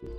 Welcome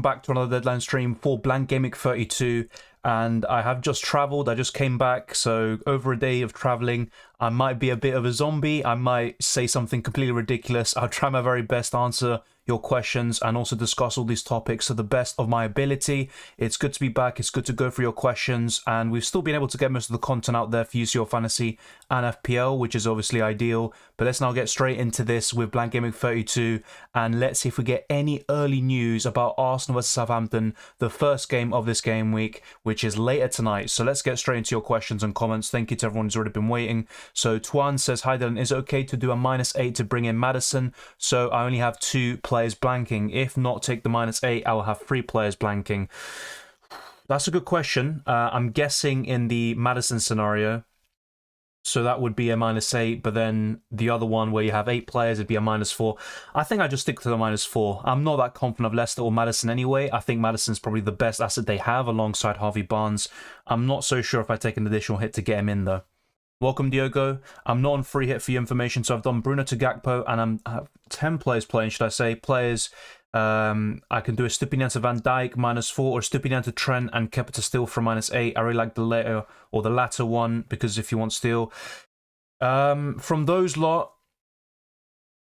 back to another Deadline stream for Blank Gameweek 32, and I have just travelled. I just came back, so over a day of travelling, I might be a bit of a zombie. I might say something completely ridiculous. I'll try my very best to answer your questions and also discuss all these topics to the best of my ability. It's good to be back. It's good to go through your questions, and we've still been able to get most of the content out there for UCL Fantasy and FPL, which is obviously ideal. But let's now get straight into this with Blank Gameweek 32, and let's see if we get any early news about Arsenal versus Southampton, the first game of this game week, which is later tonight. So let's get straight into your questions and comments. Thank you to everyone who's already been waiting. So Tuan says, hi Dylan, is it okay to do a -8 to bring in Maddison? So I only have 2 players blanking. If not, take the -8. I will have 3 players blanking. That's a good question. I'm guessing in the Maddison scenario, so that would be a -8, but then the other one where you have 8 players, it'd be a -4. I think I just stick to the -4. I'm not that confident of Leicester or Maddison anyway. I think Maddison's probably the best asset they have alongside Harvey Barnes. I'm not so sure if I take an additional hit to get him in though. Welcome, Diogo. I'm not on free hit for your information, so I've done Bruno to Gakpo, and I have 10 players playing, should I say. Players, I can do a Stupinian to Van Dijk, -4, or Stupinian to Trent and Kepa to Steele for -8. I really like the latter one, because if you want Steele. From those lot,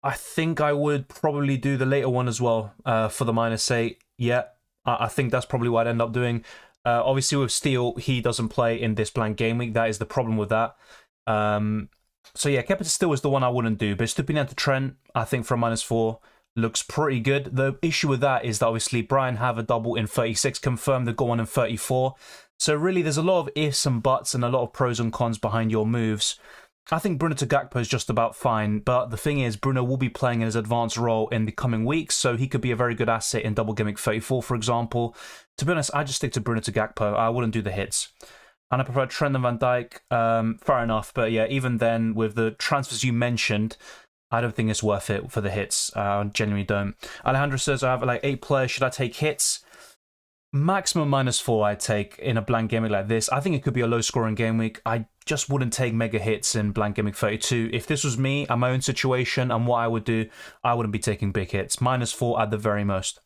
I think I would probably do the later one as well for the -8. Yeah, I think that's probably what I'd end up doing. Obviously, with Steele, he doesn't play in this blank game week. That is the problem with that. So yeah, Kepa to Steele is the one I wouldn't do. But Stupinian to Trent, I think for a -4, looks pretty good. The issue with that is that obviously Brian have a double in 36 confirmed. They've got one in 34. So really, there's a lot of ifs and buts and a lot of pros and cons behind your moves. I think Bruno to Gakpo is just about fine, but the thing is, Bruno will be playing in his advanced role in the coming weeks, so he could be a very good asset in double gimmick 34, for example. To be honest, I just stick to Bruno to Gakpo. I wouldn't do the hits. And I prefer Trent and Van Dijk. Fair enough, but yeah, even then, with the transfers you mentioned, I don't think it's worth it for the hits. I genuinely don't. Alejandro says, I have like 8 players. Should I take hits? Maximum -4 I'd take in a blank game week like this. I think it could be a low-scoring game week. I just wouldn't take mega hits in blank game week 32. If this was me and my own situation and what I would do, I wouldn't be taking big hits. -4 at the very most.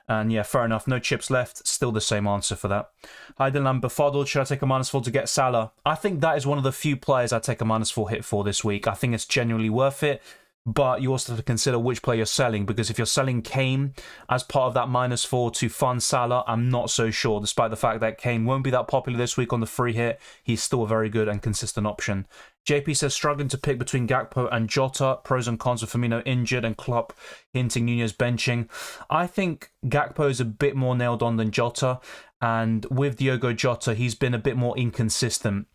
And yeah, fair enough. No chips left. Still the same answer for that. Hi Dylan, I'm befuddled. Should I take a -4 to get Salah? I think that is one of the few players I take a -4 hit for this week. I think it's genuinely worth it. But you also have to consider which player you're selling, because if you're selling Kane as part of that -4 to fund Salah, I'm not so sure. Despite the fact that Kane won't be that popular this week on the free hit, he's still a very good and consistent option. JP says, struggling to pick between Gakpo and Jota. Pros and cons of Firmino injured and Klopp hinting Nunez benching. I think Gakpo is a bit more nailed on than Jota, and with Diogo Jota, he's been a bit more inconsistent.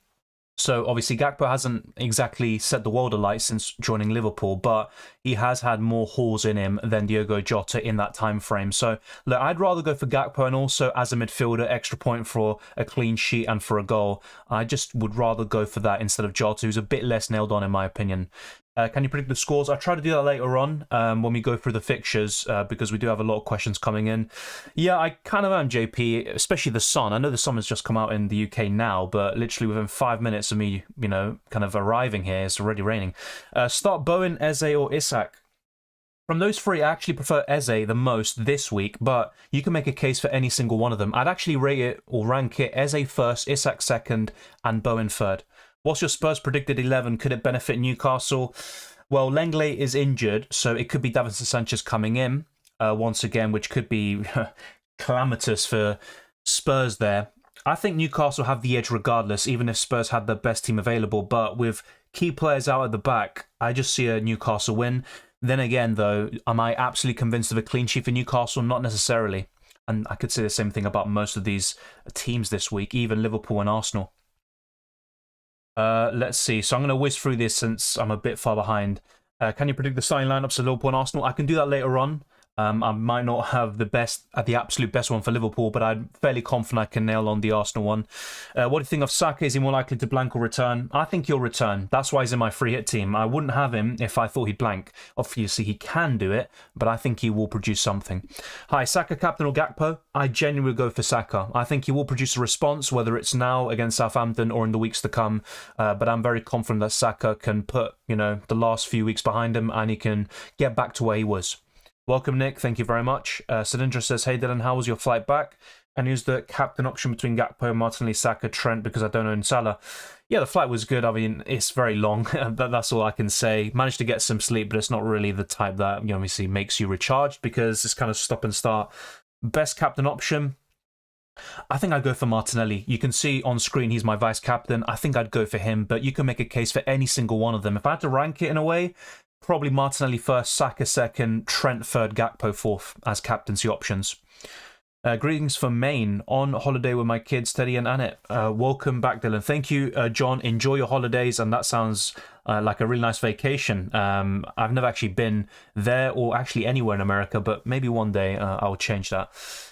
So obviously Gakpo hasn't exactly set the world alight since joining Liverpool, but he has had more hauls in him than Diogo Jota in that time frame. So look, I'd rather go for Gakpo, and also as a midfielder, extra point for a clean sheet and for a goal. I just would rather go for that instead of Jota, who's a bit less nailed on in my opinion. Can you predict the scores? I'll try to do that later on when we go through the fixtures, because we do have a lot of questions coming in. Yeah, I kind of am, JP, especially the sun. I know the sun has just come out in the UK now, but literally within 5 minutes of me, kind of arriving here, it's already raining. Start Bowen, Eze, or Isak. From those 3, I actually prefer Eze the most this week, but you can make a case for any single one of them. I'd actually rate it or rank it Eze first, Isak second, and Bowen third. What's your Spurs predicted 11? Could it benefit Newcastle? Well, Lenglet is injured, so it could be Davinson Sanchez coming in once again, which could be calamitous for Spurs there. I think Newcastle have the edge regardless, even if Spurs had the best team available. But with key players out at the back, I just see a Newcastle win. Then again, though, am I absolutely convinced of a clean sheet for Newcastle? Not necessarily. And I could say the same thing about most of these teams this week, even Liverpool and Arsenal. Let's see. So I'm going to whiz through this since I'm a bit far behind. Can you predict the starting lineups of Liverpool and Arsenal? I can do that later on. I might not have the absolute best one for Liverpool, but I'm fairly confident I can nail on the Arsenal one. What do you think of Saka? Is he more likely to blank or return? I think he'll return. That's why he's in my free hit team. I wouldn't have him if I thought he'd blank. Obviously, he can do it, but I think he will produce something. Hi, Saka captain or Gakpo? I genuinely go for Saka. I think he will produce a response, whether it's now against Southampton or in the weeks to come. But I'm very confident that Saka can put, the last few weeks behind him and he can get back to where he was. Welcome, Nick. Thank you very much. Sadindra says, hey, Dylan, how was your flight back? And use the captain option between Gakpo, Martinelli, Saka, Trent, because I don't own Salah. Yeah, the flight was good. I mean, it's very long. That's all I can say. Managed to get some sleep, but it's not really the type that obviously makes you recharged because it's kind of stop and start. Best captain option? I think I'd go for Martinelli. You can see on screen he's my vice captain. I think I'd go for him, but you can make a case for any single one of them. If I had to rank it in a way, probably Martinelli first, Saka second, Trent third, Gakpo fourth as captaincy options. Greetings from Maine. On holiday with my kids, Teddy and Annette. Welcome back, Dylan. Thank you, John. Enjoy your holidays, and that sounds like a really nice vacation. I've never actually been there or actually anywhere in America, but maybe one day I'll change that.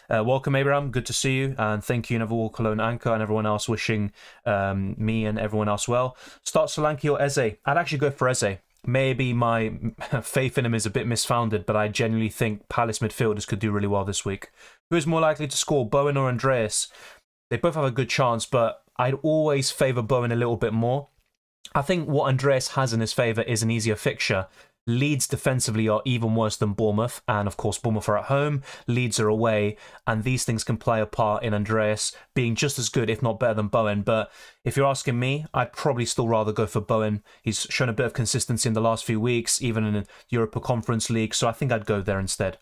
Welcome, Abraham. Good to see you, and thank you, Never Walk Alone, Anchor, and everyone else wishing me and everyone else well. Start Solanke or Eze? I'd actually go for Eze. Maybe my faith in him is a bit misfounded, but I genuinely think Palace midfielders could do really well this week. Who is more likely to score, Bowen or Andreas? They both have a good chance, but I'd always favour Bowen a little bit more. I think what Andreas has in his favour is an easier fixture. Leeds defensively are even worse than Bournemouth, and of course Bournemouth are at home, Leeds are away, and these things can play a part in Andreas being just as good, if not better than Bowen. But if you're asking me, I'd probably still rather go for Bowen. He's shown a bit of consistency in the last few weeks, even in the Europa Conference League, so I think I'd go there instead.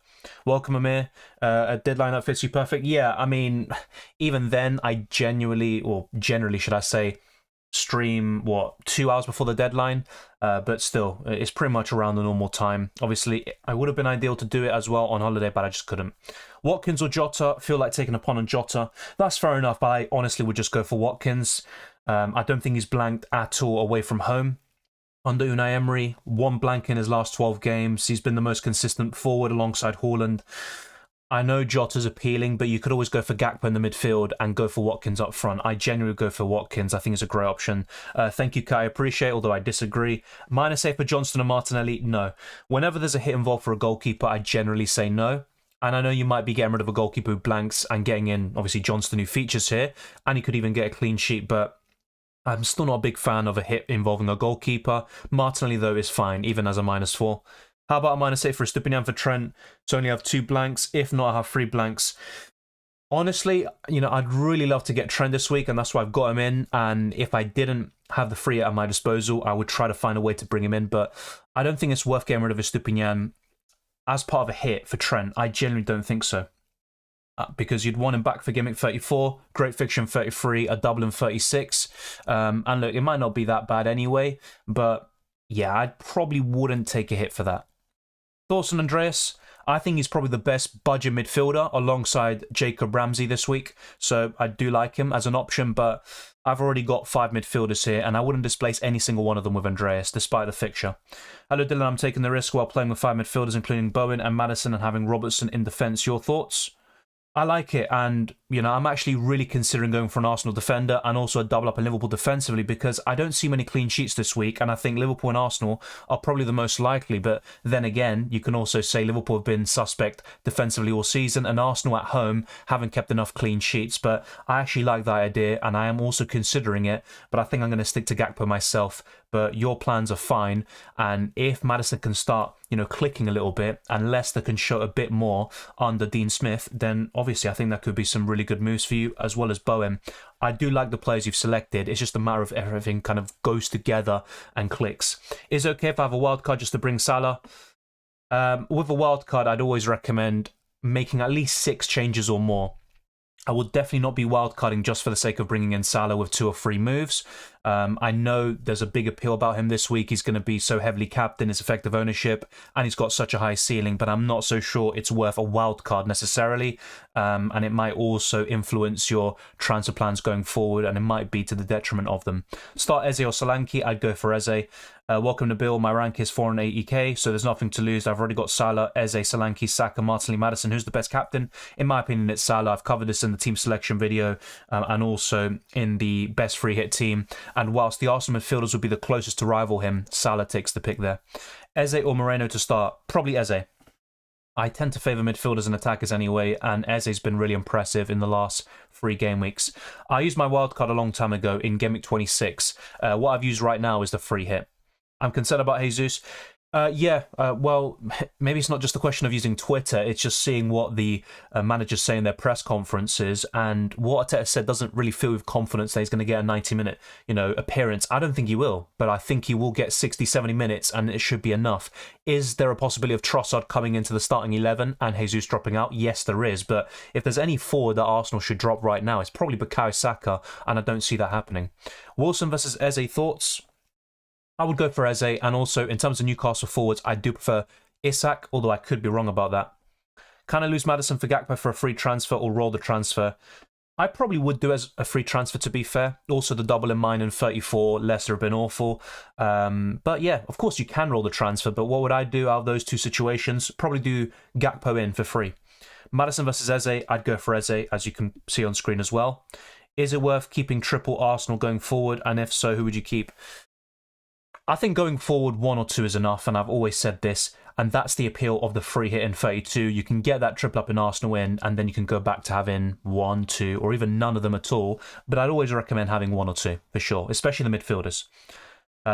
Welcome, Amir. A deadline that fits you perfect. Yeah, I mean, even then, I generally should I say, stream 2 hours before the deadline, but still it's pretty much around the normal time. Obviously I would have been ideal to do it as well on holiday, but I just couldn't. Watkins or Jota? Feel like taking a punt on Jota. That's fair enough, but I honestly would just go for Watkins. I don't think he's blanked at all away from home under Unai Emery. One blank in his last 12 games. He's been the most consistent forward alongside Haaland. I know Jota's appealing, but you could always go for Gakpo in the midfield and go for Watkins up front. I genuinely go for Watkins. I think it's a great option. Thank you, Kai. I appreciate it, although I disagree. Minus A for Johnston and Martinelli? No. Whenever there's a hit involved for a goalkeeper, I generally say no. And I know you might be getting rid of a goalkeeper who blanks and getting in, obviously, Johnston, who features here, and he could even get a clean sheet, but I'm still not a big fan of a hit involving a goalkeeper. Martinelli, though, is fine, even as a -4. How about a -8 for Estupinian for Trent? So only have 2 blanks. If not, I have 3 blanks. Honestly, I'd really love to get Trent this week, and that's why I've got him in. And if I didn't have the free at my disposal, I would try to find a way to bring him in. But I don't think it's worth getting rid of Estupinian as part of a hit for Trent. I genuinely don't think so. Because you'd want him back for Gimmick 34, Great Fiction 33, a double in 36. And look, it might not be that bad anyway, but yeah, I probably wouldn't take a hit for that. Thoughts on Andreas? I think he's probably the best budget midfielder alongside Jacob Ramsey this week. So I do like him as an option, but I've already got 5 midfielders here and I wouldn't displace any single one of them with Andreas, despite the fixture. Hello Dylan, I'm taking the risk while playing with 5 midfielders, including Bowen and Maddison, and having Robertson in defence. Your thoughts? I like it, and I'm actually really considering going for an Arsenal defender and also a double up in Liverpool defensively, because I don't see many clean sheets this week, and I think Liverpool and Arsenal are probably the most likely. But then again, you can also say Liverpool have been suspect defensively all season, and Arsenal at home haven't kept enough clean sheets. But I actually like that idea, and I am also considering it, but I think I'm going to stick to Gakpo myself. But your plans are fine, and if Maddison can start clicking a little bit and Leicester can show a bit more under Dean Smith, then obviously I think that could be some really good moves for you, as well as Bowen. I do like the players you've selected. It's just a matter of everything kind of goes together and clicks. Is it okay if I have a wild card just to bring Salah? With a wild card, I'd always recommend making at least 6 changes or more. I would definitely not be wildcarding just for the sake of bringing in Salah with 2 or 3 moves. I know there's a big appeal about him this week. He's going to be so heavily capped in his effective ownership, and he's got such a high ceiling, but I'm not so sure it's worth a wild card necessarily. And it might also influence your transfer plans going forward, and it might be to the detriment of them. Start Eze or Solanke, I'd go for Eze. Welcome to Bill. My rank is 480k, so there's nothing to lose. I've already got Salah, Eze, Solanke, Saka, Martinelli, Maddison. Who's the best captain? In my opinion, it's Salah. I've covered this in the team selection video and also in the best free hit team. And whilst the Arsenal midfielders would be the closest to rival him, Salah takes the pick there. Eze or Moreno to start? Probably Eze. I tend to favour midfielders and attackers anyway, and Eze's been really impressive in the last 3 game weeks. I used my wildcard a long time ago in Game Week 26. What I've used right now is the free hit. I'm concerned about Jesus. Well, maybe it's not just a question of using Twitter, it's just seeing what the managers say in their press conferences, and what Arteta said doesn't really fill with confidence that he's going to get a 90-minute, appearance. I don't think he will, but I think he will get 60, 70 minutes, and it should be enough. Is there a possibility of Trossard coming into the starting 11 and Jesus dropping out? Yes, there is, but if there's any forward that Arsenal should drop right now, it's probably Bukayo Saka, and I don't see that happening. Wilson versus Eze, thoughts? I would go for Eze, and also in terms of Newcastle forwards, I do prefer Isak, although I could be wrong about that. Can I lose Maddison for Gakpo for a free transfer or roll the transfer? I probably would do as a free transfer, to be fair. Also, the double in mine and 34, Leicester have been awful. But yeah, of course you can roll the transfer, but what would I do out of those two situations? Probably do Gakpo in for free. Maddison versus Eze, I'd go for Eze, as you can see on screen as well. Is it worth keeping triple Arsenal going forward? And if so, who would you keep? I think going forward, 1 or 2 is enough, and I've always said this, and that's the appeal of the free hit in 32. You can get that triple up in Arsenal in, and then you can go back to having 1, 2, or even none of them at all, but I'd always recommend having 1 or 2, for sure, especially the midfielders.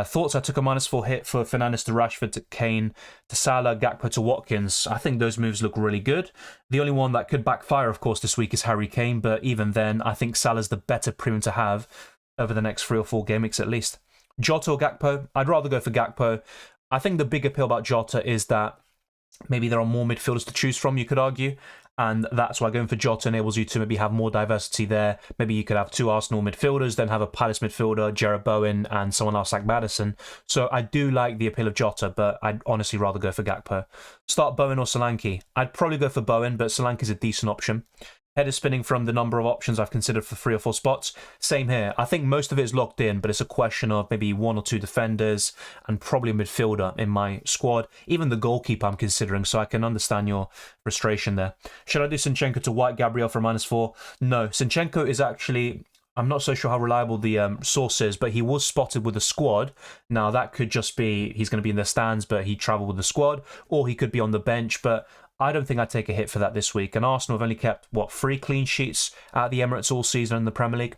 Thoughts? I took a -4 hit for Fernandes to Rashford to Kane to Salah, Gakpo to Watkins. I think those moves look really good. The only one that could backfire, of course, this week is Harry Kane, but even then, I think Salah's the better premium to have over the next 3 or 4 game weeks at least. Jota or Gakpo? I'd rather go for Gakpo. I think the big appeal about Jota is that maybe there are more midfielders to choose from, you could argue, and that's why going for Jota enables you to maybe have more diversity there. Maybe you could have 2 Arsenal midfielders, then have a Palace midfielder, Jarrod Bowen, and someone else like Maddison. So I do like the appeal of Jota, but I'd honestly rather go for Gakpo. Start Bowen or Solanke? I'd probably go for Bowen, but Solanke is a decent option. Head is spinning from the number of options I've considered for 3 or 4 spots. Same here. I think most of it is locked in, but it's a question of maybe 1 or 2 defenders and probably a midfielder in my squad. Even the goalkeeper I'm considering, so I can understand your frustration there. Should I do Zinchenko to White Gabriel for -4? No. Zinchenko is actually... I'm not so sure how reliable the source is, but he was spotted with the squad. Now, that could just be he's going to be in the stands, but he travelled with the squad, or he could be on the bench, but I don't think I'd take a hit for that this week. And Arsenal have only kept, 3 clean sheets at the Emirates all season in the Premier League?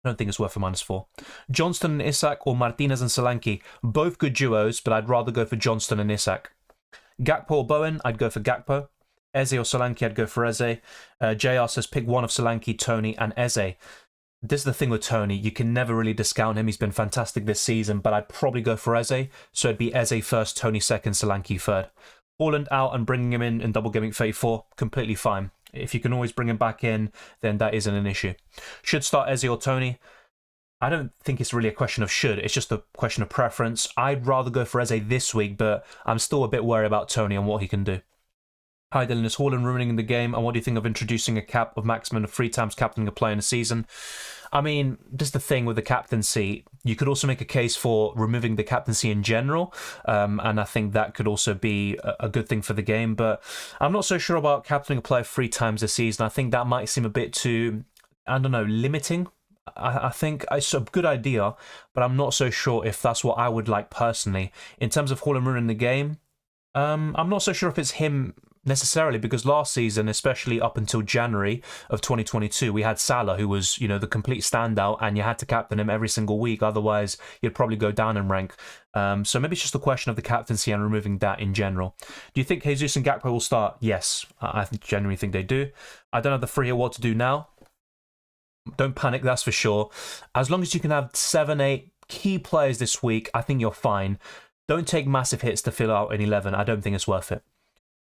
I don't think it's worth a -4. Johnston and Isak or Martinez and Solanke? Both good duos, but I'd rather go for Johnston and Isak. Gakpo or Bowen? I'd go for Gakpo. Eze or Solanke? I'd go for Eze. JR says pick one of Solanke, Tony and Eze. This is the thing with Tony. You can never really discount him. He's been fantastic this season, but I'd probably go for Eze. So it'd be Eze first, Tony second, Solanke third. Haaland out and bringing him in double gaming 34, completely fine. If you can always bring him back in, then that isn't an issue. Should start Eze or Tony? I don't think it's really a question of should, it's just a question of preference. I'd rather go for Eze this week, but I'm still a bit worried about Tony and what he can do. Hi Dylan, is Haaland ruining the game, and what do you think of introducing a cap of maximum of 3 times captaining a player in a season? I mean, this is the thing with the captaincy. You could also make a case for removing the captaincy in general, and I think that could also be a good thing for the game, but I'm not so sure about captaining a player 3 times a season. I think that might seem a bit too, I don't know, limiting. I think it's a good idea, but I'm not so sure if that's what I would like personally. In terms of Haaland ruining the game, I'm not so sure if it's him necessarily, because last season, especially up until January of 2022, we had Salah, who was, the complete standout, and you had to captain him every single week, otherwise you'd probably go down in rank. So maybe it's just a question of the captaincy and removing that in general. Do you think Jesus and Gakpo will start? Yes, I genuinely think they do. I don't have the free here what to do now. Don't panic, that's for sure. As long as you can have 7, 8 key players this week, I think you're fine. Don't take massive hits to fill out an 11. I don't think it's worth it.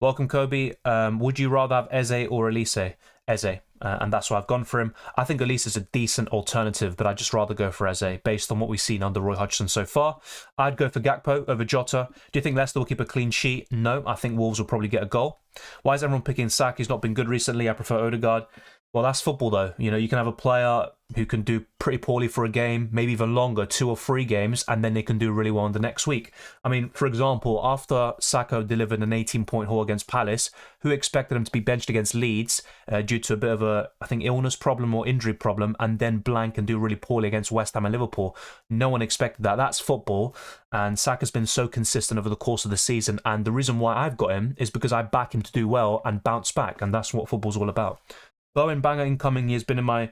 Welcome, Kobe. Would you rather have Eze or Elise? Eze. and that's why I've gone for him. I think Elise is a decent alternative, but I'd just rather go for Eze based on what we've seen under Roy Hodgson so far. I'd go for Gakpo over Jota. Do you think Leicester will keep a clean sheet? No, I think Wolves will probably get a goal. Why is everyone picking Saka? He's not been good recently. I prefer Odegaard. Well, that's football, though. You know, you can have a player who can do pretty poorly for a game, maybe even longer, 2 or 3 games, and then they can do really well in the next week. I mean, for example, after Saka delivered an 18-point haul against Palace, who expected him to be benched against Leeds due to a bit of a, I think, illness problem or injury problem, and then blank and do really poorly against West Ham and Liverpool? No one expected that. That's football, and Saka's been so consistent over the course of the season, and the reason why I've got him is because I back him to do well and bounce back, and that's what football's all about. Bowen banger incoming. He has been in my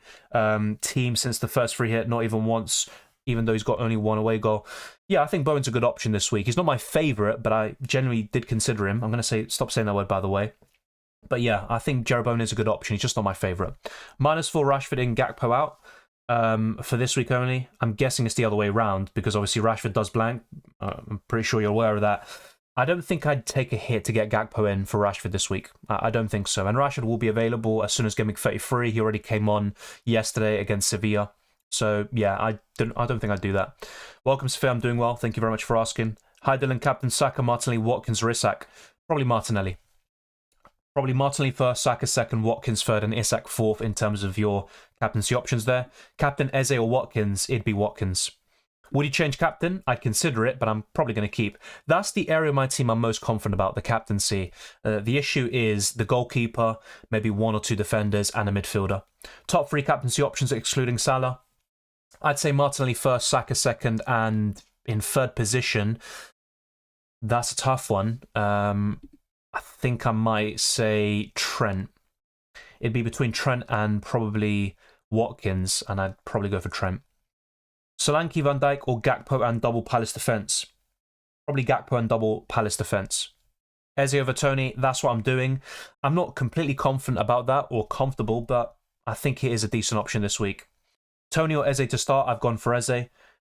team since the first free hit, not even once, even though he's got only 1 away goal. Yeah, I think Bowen's a good option this week. He's not my favourite, but I genuinely did consider him. I'm going to stop saying that word, by the way. But yeah, I think Jarrod Bowen is a good option. He's just not my favourite. -4 Rashford in, Gakpo out for this week only. I'm guessing it's the other way around because obviously Rashford does blank. I'm pretty sure you're aware of that. I don't think I'd take a hit to get Gakpo in for Rashford this week. I don't think so. And Rashford will be available as soon as Gameweek 33. He already came on yesterday against Sevilla. So yeah, I don't think I'd do that. Welcome, Sophia. I'm doing well. Thank you very much for asking. Hi, Dylan. Captain Saka, Martinelli, Watkins, or Isak? Probably Martinelli. Probably Martinelli first, Saka second, Watkins third, and Isak fourth in terms of your captaincy options there. Captain Eze or Watkins, it'd be Watkins. Would you change captain? I'd consider it, but I'm probably going to keep. That's the area of my team I'm most confident about, the captaincy. The issue is the goalkeeper, maybe 1 or 2 defenders, and a midfielder. Top 3 captaincy options excluding Salah. I'd say Martinelli first, Saka second, and in third position, that's a tough one. I think I might say Trent. It'd be between Trent and probably Watkins, and I'd probably go for Trent. Solanke, Van Dijk, or Gakpo and double Palace defence? Probably Gakpo and double Palace defence. Eze over Tony, that's what I'm doing. I'm not completely confident about that or comfortable, but I think it is a decent option this week. Tony or Eze to start, I've gone for Eze.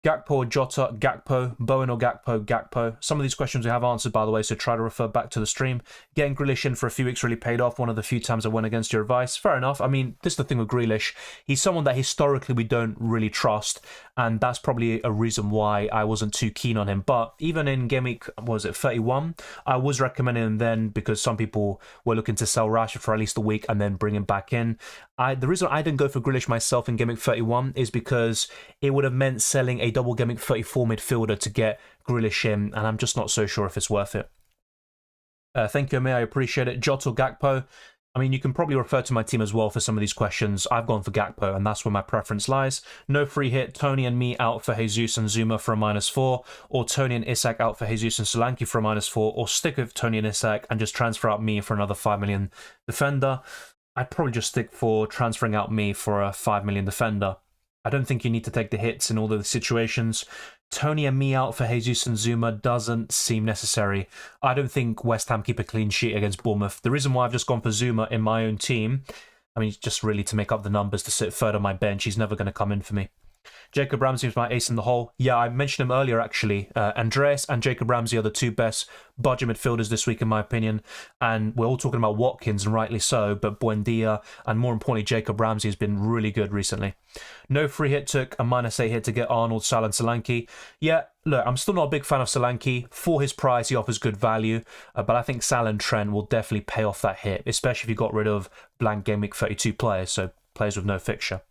Gakpo or Jota, Gakpo. Bowen or Gakpo, Gakpo. Some of these questions we have answered, by the way, so try to refer back to the stream. Getting Grealish in for a few weeks really paid off. One of the few times I went against your advice. Fair enough. I mean, this is the thing with Grealish. He's someone that historically we don't really trust, and that's probably a reason why I wasn't too keen on him. But even in Gameweek, was it 31? I was recommending him then because some people were looking to sell Rashford for at least a week and then bring him back in. The reason I didn't go for Grealish myself in Gameweek 31 is because it would have meant selling a double Gameweek 34 midfielder to get Grealish in, and I'm just not so sure if it's worth it. Thank you, Amir. I appreciate it. Jota or Gakpo? I mean, you can probably refer to my team as well for some of these questions. I've gone for Gakpo, and that's where my preference lies. No free hit. Tony and me out for Jesus and Zuma for a -4, or Tony and Isak out for Jesus and Solanke for a -4, or stick with Tony and Isak and just transfer out me for another 5 million defender. I'd probably just stick for transferring out me for a 5 million defender. I don't think you need to take the hits in all the situations. Tony and me out for Jesus and Zuma doesn't seem necessary. I don't think West Ham keep a clean sheet against Bournemouth. The reason why I've just gone for Zuma in my own team, I mean, it's just really to make up the numbers to sit third on my bench. He's never going to come in for me. Jacob Ramsey is my ace in the hole. Yeah, I mentioned him earlier, actually. Andreas and Jacob Ramsey are the 2 best budget midfielders this week, in my opinion. And we're all talking about Watkins, and rightly so, but Buendia and, more importantly, Jacob Ramsey has been really good recently. No free hit took a -8 hit to get Arnold, Salah and Solanke. Yeah, look, I'm still not a big fan of Solanke. For his price, he offers good value, but I think Salah and Trent will definitely pay off that hit, especially if you got rid of blank Gameweek 32 players, so players with no fixture.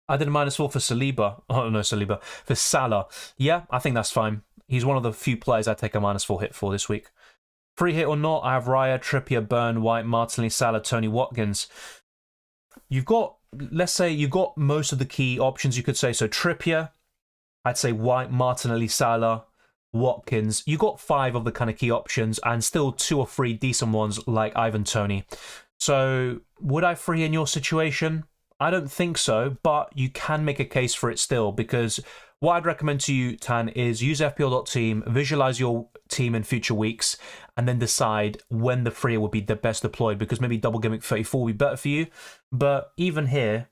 I did a -4 for Saliba. Oh, no, Saliba. For Salah. Yeah, I think that's fine. He's one of the few players I take a -4 hit for this week. Free hit or not, I have Raya, Trippier, Burn, White, Martinelli, Salah, Tony, Watkins. You've got, let's say, you've got most of the key options, you could say. So Trippier, I'd say White, Martinelli, Salah, Watkins. You got 5 of the kind of key options and still 2 or 3 decent ones like Ivan Toney. So would I free in your situation? I don't think so, but you can make a case for it still, because what I'd recommend to you, Tan, is use FPL.team, visualize your team in future weeks, and then decide when the free would be the best deployed, because maybe double Gameweek 34 will be better for you. But even here,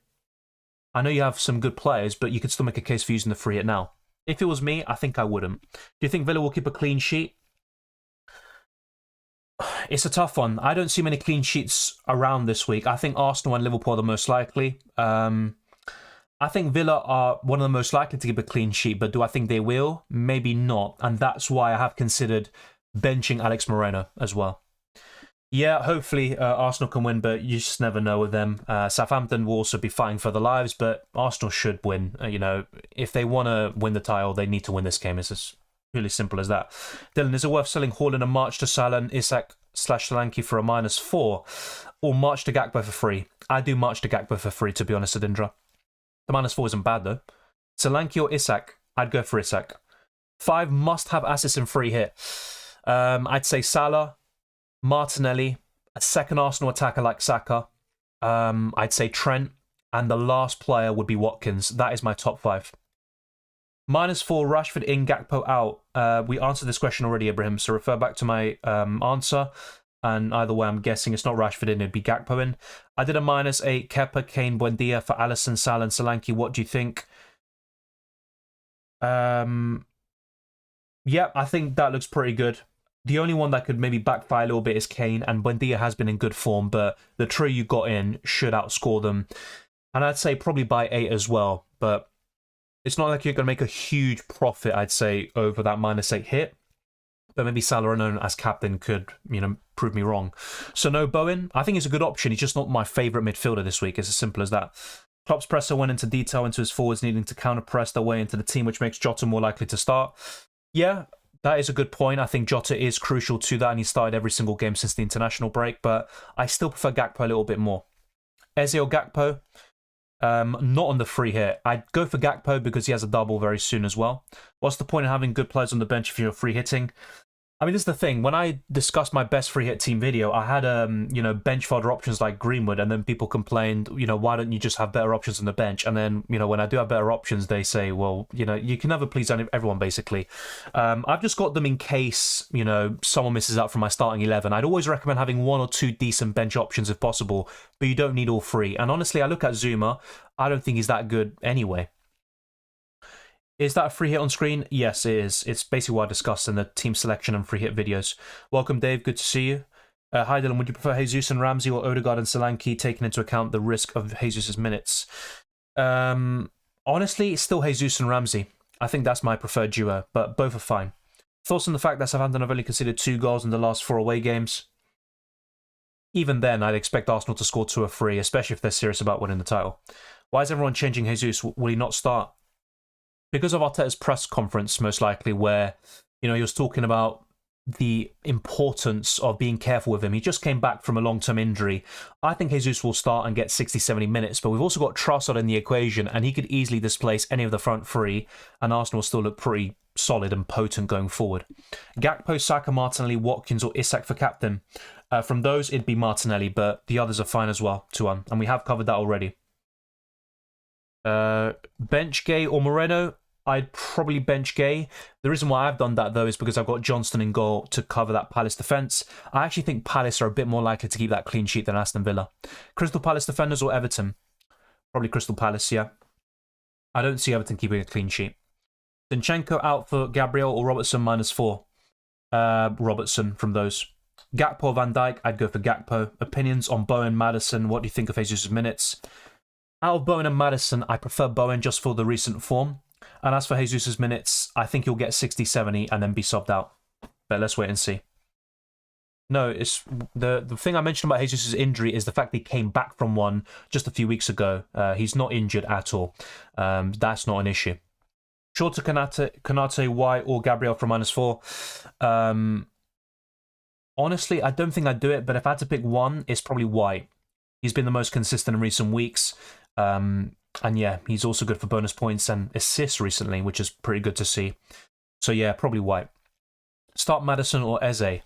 I know you have some good players, but you could still make a case for using the free hit now. If it was me, I think I wouldn't. Do you think Villa will keep a clean sheet? It's a tough one. I don't see many clean sheets around this week. I think Arsenal and Liverpool are the most likely. I think Villa are one of the most likely to give a clean sheet, but do I think they will? Maybe not. And that's why I have considered benching Alex Moreno as well. Yeah, hopefully Arsenal can win, but you just never know with them. Southampton will also be fighting for their lives, but Arsenal should win. If they want to win the title, they need to win this game. It's as really simple as that. Dylan, is it worth selling Haaland and March to Salah and Isak/Solanke for a -4, or March to Gakpo for free? I do March to Gakpo for free, to be honest, Adindra. The -4 isn't bad, though. Solanke or Isak? I'd go for Isak. 5 must-have assets in free hit. I'd say Salah, Martinelli, a second Arsenal attacker like Saka. I'd say Trent, and the last player would be Watkins. That is my top 5. -4, Rashford in, Gakpo out. We answered this question already, Ibrahim, so refer back to my answer. And either way, I'm guessing it's not Rashford in, it'd be Gakpo in. I did a -8, Kepa, Kane, Buendia for Alisson, Salah, and Solanke. What do you think? Yeah, I think that looks pretty good. The only one that could maybe backfire a little bit is Kane, and Buendia has been in good form, but the trio you got in should outscore them. And I'd say probably by 8 as well, but it's not like you're going to make a huge profit, I'd say, over that -8 hit. But maybe Salah alone as captain could, prove me wrong. So no Bowen. I think he's a good option. He's just not my favourite midfielder this week. It's as simple as that. Klopp's presser went into detail into his forwards needing to counter-press their way into the team, which makes Jota more likely to start. Yeah, that is a good point. I think Jota is crucial to that, and he started every single game since the international break, but I still prefer Gakpo a little bit more. Eze or Gakpo? Not on the free hit. I'd go for Gakpo because he has a double very soon as well. What's the point of having good players on the bench if you're free hitting? I mean, this is the thing. When I discussed my best free hit team video, I had bench fodder options like Greenwood, and then people complained, why don't you just have better options on the bench? And then, when I do have better options, they say, well, you can never please everyone, basically. I've just got them in case, someone misses out from my starting 11. I'd always recommend having 1 or 2 decent bench options if possible, but you don't need all 3. And honestly, I look at Zuma, I don't think he's that good anyway. Is that a free hit on screen? Yes, it is. It's basically what I discussed in the team selection and free hit videos. Welcome, Dave. Good to see you. Hi, Dylan. Would you prefer Jesus and Ramsey or Odegaard and Solanke, taking into account the risk of Jesus' minutes? Honestly, it's still Jesus and Ramsey. I think that's my preferred duo, but both are fine. Thoughts on the fact that Southampton have only conceded 2 goals in the last 4 away games? Even then, I'd expect Arsenal to score 2 or 3, especially if they're serious about winning the title. Why is everyone changing Jesus? Will he not start? Because of Arteta's press conference, most likely, where, he was talking about the importance of being careful with him. He just came back from a long-term injury. I think Jesus will start and get 60, 70 minutes, but we've also got Trossard in the equation, and he could easily displace any of the front 3, and Arsenal will still look pretty solid and potent going forward. Gakpo, Saka, Martinelli, Watkins, or Isak for captain. From those, it'd be Martinelli, but the others are fine as well, and we have covered that already. Bench Gay or Moreno? I'd probably bench Gay. The reason why I've done that, though, is because I've got Johnston in goal to cover that Palace defence. I actually think Palace are a bit more likely to keep that clean sheet than Aston Villa. Crystal Palace defenders or Everton? Probably Crystal Palace, yeah. I don't see Everton keeping a clean sheet. Zinchenko out for Gabriel or Robertson -4? Robertson from those. Gakpo or Van Dijk? I'd go for Gakpo. Opinions on Bowen, Maddison? What do you think of Jesus' minutes? Out of Bowen and Maddison, I prefer Bowen just for the recent form. And as for Jesus' minutes, I think he'll get 60, 70 and then be subbed out. But let's wait and see. No, it's the thing I mentioned about Jesus' injury is the fact that he came back from one just a few weeks ago. He's not injured at all. That's not an issue. Short to Kanate, White, or Gabriel for -4. Honestly, I don't think I'd do it, but if I had to pick one, it's probably White. He's been the most consistent in recent weeks. And yeah, he's also good for bonus points and assists recently, which is pretty good to see. So yeah, probably White. Start Maddison or Eze?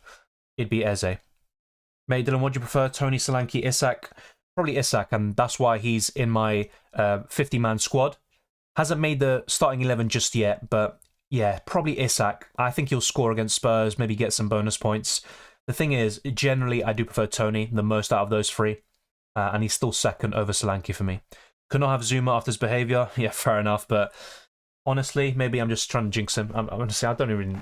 It'd be Eze. Mate, Dylan, what do you prefer? Tony, Solanke, Isak? Probably Isak, and that's why he's in my 50-man squad. Hasn't made the starting 11 just yet, but yeah, probably Isak. I think he'll score against Spurs, maybe get some bonus points. The thing is, generally, I do prefer Tony the most out of those 3. And he's still second over Solanke for me. Could not have Zuma after his behaviour. Yeah, fair enough. But honestly, maybe I'm just trying to jinx him. Honestly, I don't even...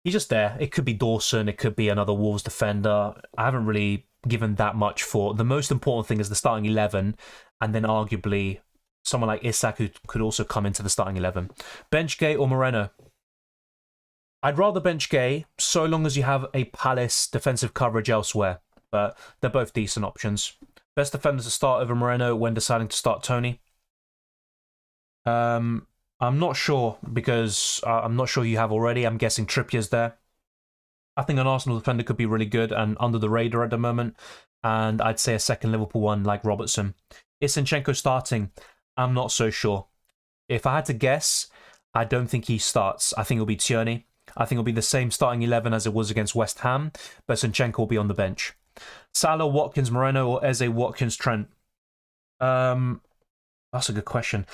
he's just there. It could be Dawson, it could be another Wolves defender. I haven't really given that much thought. The most important thing is the starting 11, and then arguably someone like Isak who could also come into the starting 11. Bench Gay or Moreno? I'd rather bench Gay so long as you have a Palace defensive coverage elsewhere, but they're both decent options. Best defenders to start over Moreno when deciding to start Tony? I'm not sure, because I'm not sure you have already. I'm guessing Trippier's there. I think an Arsenal defender could be really good and under the radar at the moment, and I'd say a second Liverpool one like Robertson. Is Zinchenko starting? I'm not so sure. If I had to guess, I don't think he starts. I think it'll be Tierney. I think it'll be the same starting 11 as it was against West Ham, but Zinchenko will be on the bench. Salah, Watkins, Moreno, or Eze, Watkins, Trent? That's a good question.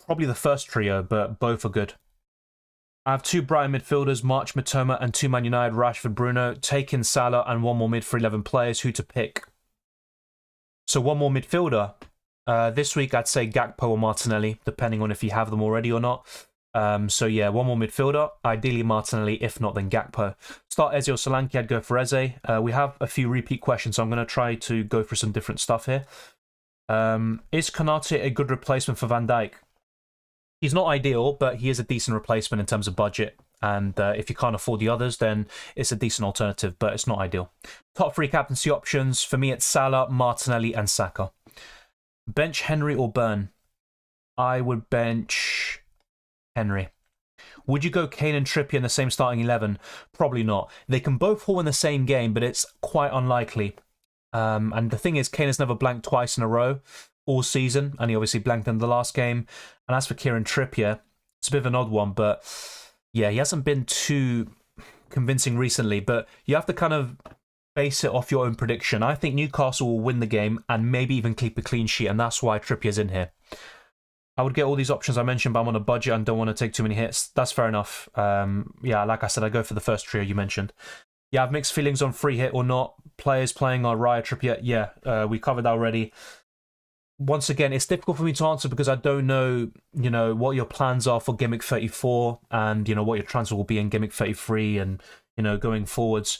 Probably the first trio, but both are good. I have 2 Brighton midfielders, March, Mitoma, and 2 Man United, Rashford, Bruno. Taking Salah and 1 more mid for 11 players. Who to pick? So 1 more midfielder. This week I'd say Gakpo or Martinelli, depending on if you have them already or not. So yeah, 1 more midfielder. Ideally Martinelli, if not then Gakpo. Start Eze or Solanke, I'd go for Eze. We have a few repeat questions, so I'm going to try to go for some different stuff here. Is Konate a good replacement for Van Dijk? He's not ideal, but he is a decent replacement in terms of budget. And if you can't afford the others, then it's a decent alternative, but it's not ideal. Top 3 captaincy options. For me, it's Salah, Martinelli, and Saka. Bench Henry or Burn? I would bench Henry. Would you go Kane and Trippier in the same starting 11? Probably not. They can both haul in the same game, but it's quite unlikely. And the thing is, Kane has never blanked twice in a row all season, and he obviously blanked in the last game. And as for Kieran Trippier, it's a bit of an odd one, but yeah, he hasn't been too convincing recently, but you have to kind of base it off your own prediction. I think Newcastle will win the game and maybe even keep a clean sheet, and that's why Trippier's in here. I would get all these options I mentioned, but I'm on a budget and don't want to take too many hits. That's fair enough. Yeah, like I said, I go for the first trio you mentioned. Yeah, I have mixed feelings on free hit or not. Players playing on Raya, Trippier. Yeah, we covered that already. Once again, it's difficult for me to answer because I don't know, what your plans are for Gimmick 34 and, what your transfer will be in Gimmick 33 and, going forwards.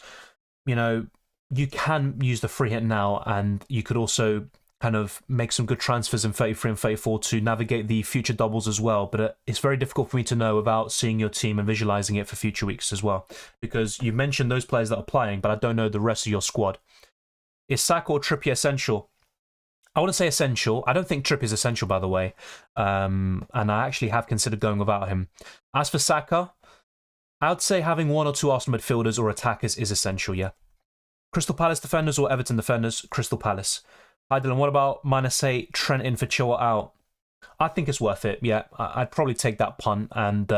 You can use the free hit now, and you could also kind of make some good transfers in 33 and 34 to navigate the future doubles as well. But it's very difficult for me to know without seeing your team and visualizing it for future weeks as well. Because you mentioned those players that are playing, but I don't know the rest of your squad. Is Saka or Trippier essential? I wouldn't say essential. I don't think Trippier is essential, by the way. And I actually have considered going without him. As for Saka, I would say having 1 or 2 Arsenal midfielders or attackers is essential, yeah. Crystal Palace defenders or Everton defenders? Crystal Palace. Hi Dylan, what about -8, Trent in for Chilwell out? I think it's worth it, yeah. I'd probably take that punt and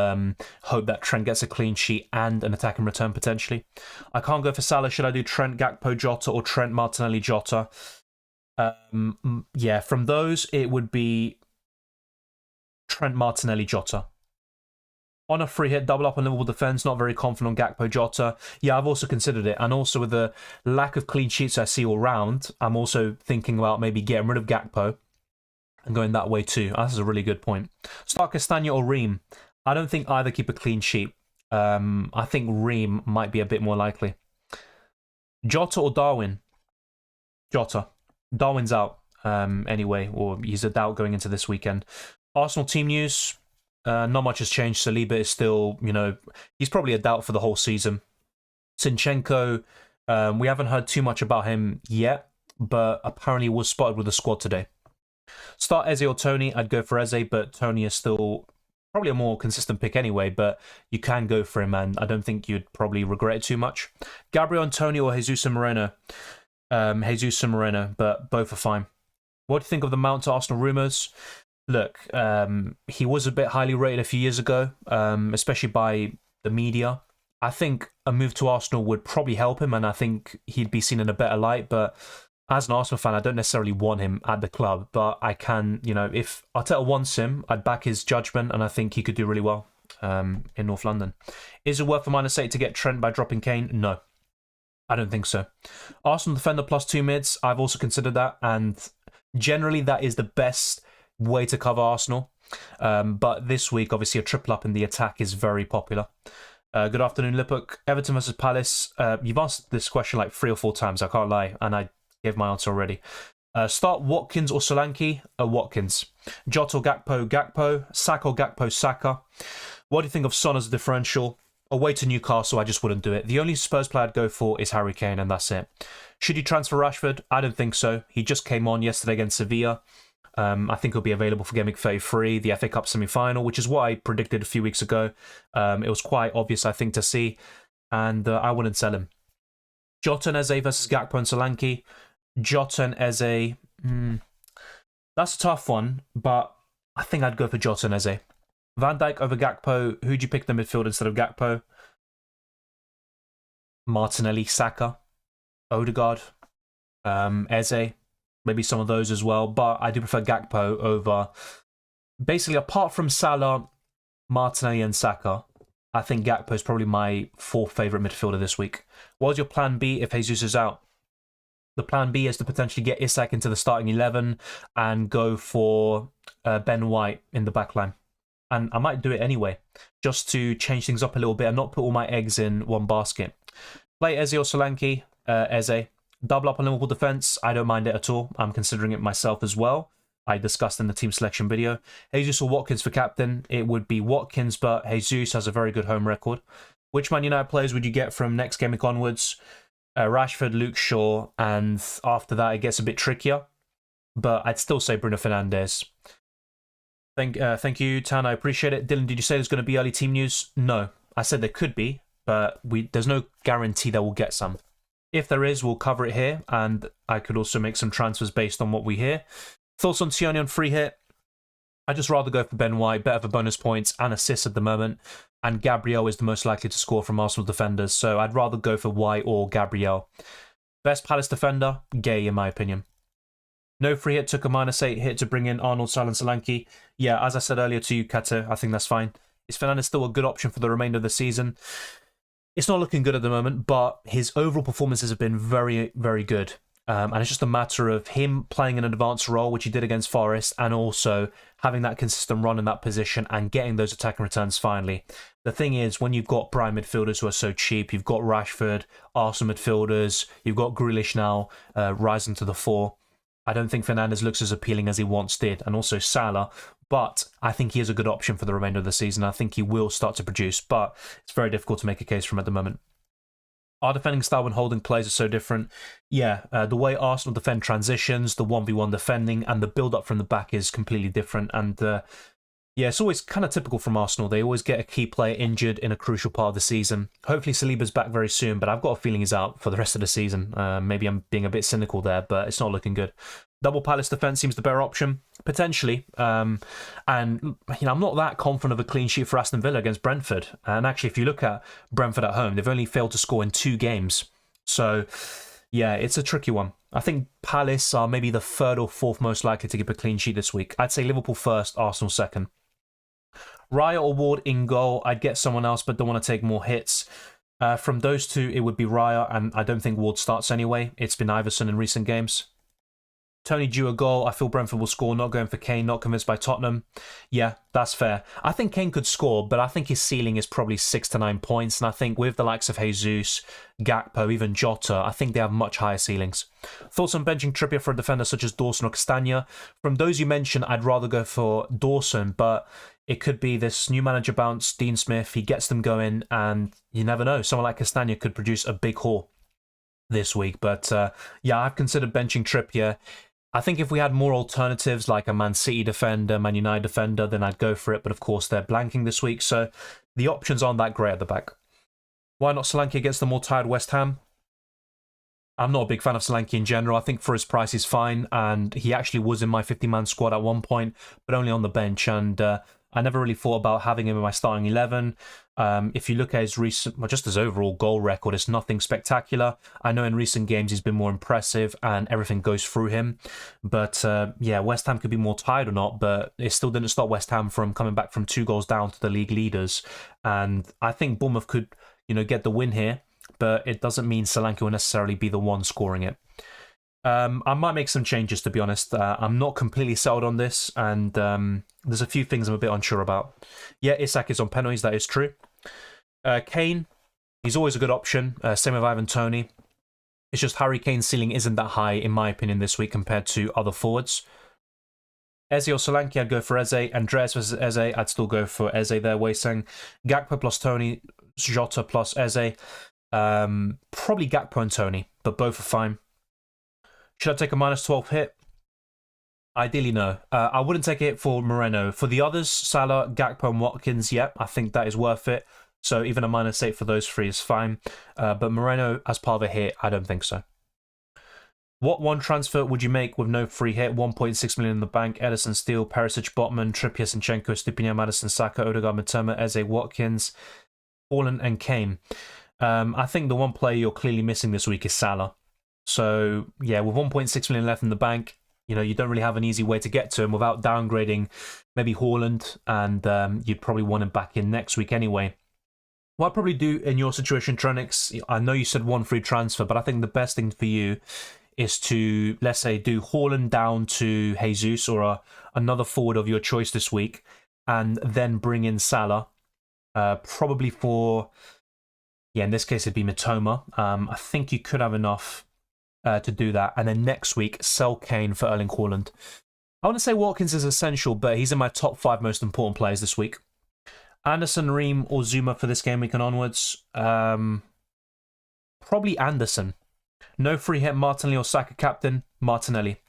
hope that Trent gets a clean sheet and an attack in return potentially. I can't go for Salah. Should I do Trent, Gakpo, Jota or Trent, Martinelli, Jota? Yeah, from those, it would be Trent, Martinelli, Jota. On a free hit, double up on Liverpool defence, not very confident on Gakpo, Jota. Yeah, I've also considered it. And also with the lack of clean sheets I see all round, I'm also thinking about maybe getting rid of Gakpo and going that way too. That's a really good point. Start Castagna or Ream? I don't think either keep a clean sheet. I think Ream might be a bit more likely. Jota or Darwin? Jota. Darwin's out anyway, or he's a doubt going into this weekend. Arsenal team news. Not much has changed. Saliba is still, he's probably a doubt for the whole season. Zinchenko, we haven't heard too much about him yet, but apparently was spotted with the squad today. Start Eze or Tony? I'd go for Eze, but Tony is still probably a more consistent pick anyway, but you can go for him, and I don't think you'd probably regret it too much. Gabriel and Tony or Jesus and Moreno? Jesus and Moreno, but both are fine. What do you think of the Mount to Arsenal rumours? Look, he was a bit highly rated a few years ago, especially by the media. I think a move to Arsenal would probably help him, and I think he'd be seen in a better light. But as an Arsenal fan, I don't necessarily want him at the club. But I can, if Arteta wants him, I'd back his judgment, and I think he could do really well in North London. Is it worth a -8 to get Trent by dropping Kane? No, I don't think so. Arsenal defender +2 mids, I've also considered that, and generally that is the best way to cover Arsenal. But this week, obviously, a triple up in the attack is very popular. Good afternoon, Lipuk. Everton versus Palace. You've asked this question like 3 or 4 times, I can't lie, and I gave my answer already. Start Watkins or Solanke? Watkins. Jota or Gakpo? Gakpo. Saka or Gakpo? Saka. What do you think of Son as a differential? Away to Newcastle, I just wouldn't do it. The only Spurs player I'd go for is Harry Kane, and that's it. Should he transfer Rashford? I don't think so. He just came on yesterday against Sevilla. I think he'll be available for Game Week 33, the FA Cup semi-final, which is what I predicted a few weeks ago. It was quite obvious, I think, to see, and I wouldn't sell him. Jota and Eze versus Gakpo and Solanke. Jota and Eze, that's a tough one, but I think I'd go for Jota and Eze. Van Dijk over Gakpo. Who'd you pick the midfield instead of Gakpo? Martinelli, Saka, Odegaard, Eze. Maybe some of those as well, but I do prefer Gakpo over... Basically, apart from Salah, Martinelli and Saka, I think Gakpo is probably my 4th favourite midfielder this week. What's your plan B if Jesus is out? The plan B is to potentially get Isak into the starting 11 and go for Ben White in the back line. And I might do it anyway, just to change things up a little bit and not put all my eggs in one basket. Play Eze or Solanke? Eze. Double up on Liverpool defence, I don't mind it at all. I'm considering it myself as well. I discussed in the team selection video. Jesus or Watkins for captain? It would be Watkins, but Jesus has a very good home record. Which Man United players would you get from next game week onwards? Rashford, Luke Shaw, and after that it gets a bit trickier. But I'd still say Bruno Fernandes. Thank you, Tan. I appreciate it. Dylan, did you say there's going to be early team news? No. I said there could be, but there's no guarantee that we'll get some. If there is, we'll cover it here, and I could also make some transfers based on what we hear. Thoughts on Tierney on free hit? I'd just rather go for Ben White, better for bonus points and assists at the moment, and Gabriel is the most likely to score from Arsenal defenders, so I'd rather go for White or Gabriel. Best Palace defender? Gay, in my opinion. No free hit, took a -8 hit to bring in Arnold, Salah and Solanke. Yeah, as I said earlier to you, Kata, I think that's fine. Is Fernandes still a good option for the remainder of the season? It's not looking good at the moment, but his overall performances have been very, very good. And it's just a matter of him playing an advanced role, which he did against Forest, and also having that consistent run in that position and getting those attacking returns finally. The thing is, when you've got prime midfielders who are so cheap, you've got Rashford, Arsenal midfielders, you've got Grealish now rising to the fore. I don't think Fernandes looks as appealing as he once did, and also Salah, but I think he is a good option for the remainder of the season. I think he will start to produce, but it's very difficult to make a case for him at the moment. Our defending style when holding plays are so different. Yeah, the way Arsenal defend transitions, the 1v1 defending, and the build-up from the back is completely different. And yeah, it's always kind of typical from Arsenal. They always get a key player injured in a crucial part of the season. Hopefully Saliba's back very soon, but I've got a feeling he's out for the rest of the season. Maybe I'm being a bit cynical there, but it's not looking good. Double Palace defence seems the better option, potentially. And I'm not that confident of a clean sheet for Aston Villa against Brentford. And actually, if you look at Brentford at home, they've only failed to score in 2 games. So, yeah, it's a tricky one. I think Palace are maybe the 3rd or 4th most likely to keep a clean sheet this week. I'd say Liverpool first, Arsenal second. Raya or Ward in goal. I'd get someone else, but don't want to take more hits. From those two, it would be Raya, and I don't think Ward starts anyway. It's been Iverson in recent games. Tony due a goal. I feel Brentford will score. Not going for Kane. Not convinced by Tottenham. Yeah, that's fair. I think Kane could score, but I think his ceiling is probably 6 to 9 points. And I think with the likes of Jesus, Gakpo, even Jota, I think they have much higher ceilings. Thoughts on benching Trippier for a defender such as Dawson or Castagna? From those you mentioned, I'd rather go for Dawson, but it could be this new manager bounce, Dean Smith. He gets them going, and you never know. Someone like Castagna could produce a big haul this week. But yeah, I've considered benching Trippier. I think if we had more alternatives like a Man City defender, Man United defender, then I'd go for it. But of course, they're blanking this week, so the options aren't that great at the back. Why not Solanke against the more tired West Ham? I'm not a big fan of Solanke in general. I think for his price he's fine, and he actually was in my 50-man squad at one point, but only on the bench, and I never really thought about having him in my starting 11. If you look at his recent, well, just his overall goal record, it's nothing spectacular. I know in recent games he's been more impressive and everything goes through him. But yeah, West Ham could be more tired or not, but it still didn't stop West Ham from coming back from 2 goals down to the league leaders. And I think Bournemouth could, get the win here, but it doesn't mean Solanke will necessarily be the one scoring it. I might make some changes, to be honest. I'm not completely sold on this, and there's a few things I'm a bit unsure about. Yeah, Isak is on penalties, that is true. Kane, he's always a good option. Same with Ivan Toney. It's just Harry Kane's ceiling isn't that high, in my opinion, this week compared to other forwards. Eze or Solanke, I'd go for Eze. Andreas versus Eze, I'd still go for Eze there, Wei-Sang. Gakpo plus Toney, Jota plus Eze. Probably Gakpo and Toney, but both are fine. Should I take a -12 hit? Ideally, no. I wouldn't take a hit for Moreno. For the others, Salah, Gakpo and Watkins, yeah, I think that is worth it. So even a -8 for those three is fine. But Moreno, as part of a hit, I don't think so. What one transfer would you make with no free hit? 1.6 million in the bank. Ederson, Steele, Perisic, Botman, Trippier, Zinchenko, Stupinian, Madison, Saka, Odegaard, Matema, Eze, Watkins, Haaland and Kane. I think the one player you're clearly missing this week is Salah. So, yeah, with 1.6 million left in the bank, you know, you don't really have an easy way to get to him without downgrading maybe Haaland, and you'd probably want him back in next week anyway. What I'd probably do in your situation, Tronix, I know you said one free transfer, but I think the best thing for you is to, let's say, do Haaland down to Jesus or another forward of your choice this week, and then bring in Salah, probably for, yeah, in this case it'd be Matoma. I think you could have enough to do that, and then next week sell Kane for Erling Haaland. I want to say Watkins is essential, but he's in my top 5 most important players this week. Anderson, Ream, or Zuma for this game week and onwards. Probably Anderson. No free hit, Martinelli or Saka captain, Martinelli.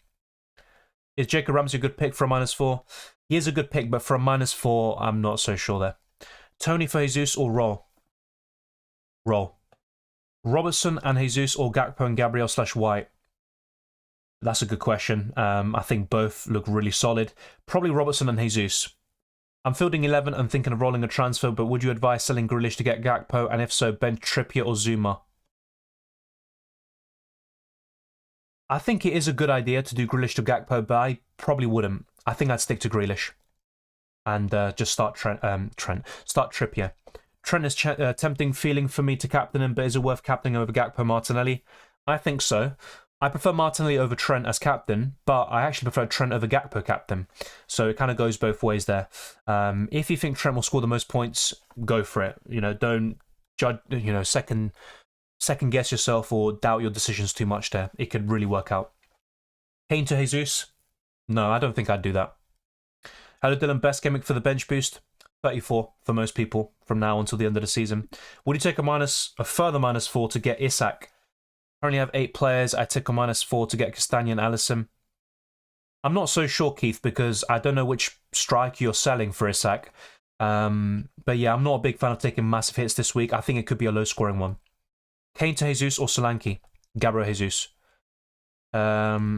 Is Jacob Ramsey a good pick for a -4? He is a good pick, but for a -4, I'm not so sure there. Tony for Jesus or Roll? Roll. Robertson and Jesus or Gakpo and Gabriel / White? That's a good question. I think both look really solid. Probably Robertson and Jesus. I'm fielding 11 and thinking of rolling a transfer, but would you advise selling Grealish to get Gakpo? And if so, bench Trippier or Zuma? I think it is a good idea to do Grealish to Gakpo, but I probably wouldn't. I think I'd stick to Grealish and just start start Trippier. Trent is tempting feeling for me to captain him, but is it worth captaining over Gakpo Martinelli? I think so. I prefer Martinelli over Trent as captain, but I actually prefer Trent over Gakpo captain. So it kind of goes both ways there. If you think Trent will score the most points, go for it. You know, don't judge. You know, second guess yourself or doubt your decisions too much there. It could really work out. Kane to Jesus? No, I don't think I'd do that. Hello Dylan, best gimmick for the bench boost? 34 for most people from now until the end of the season. Would you take a further -4 to get Isak? Currently have 8 players. I take a -4 to get Castagna and Alisson. I'm not so sure, Keith, because I don't know which striker you're selling for Isak. But yeah, I'm not a big fan of taking massive hits this week. I think it could be a low-scoring one. Kane to Jesus or Solanke? Gabriel Jesus. Yeah,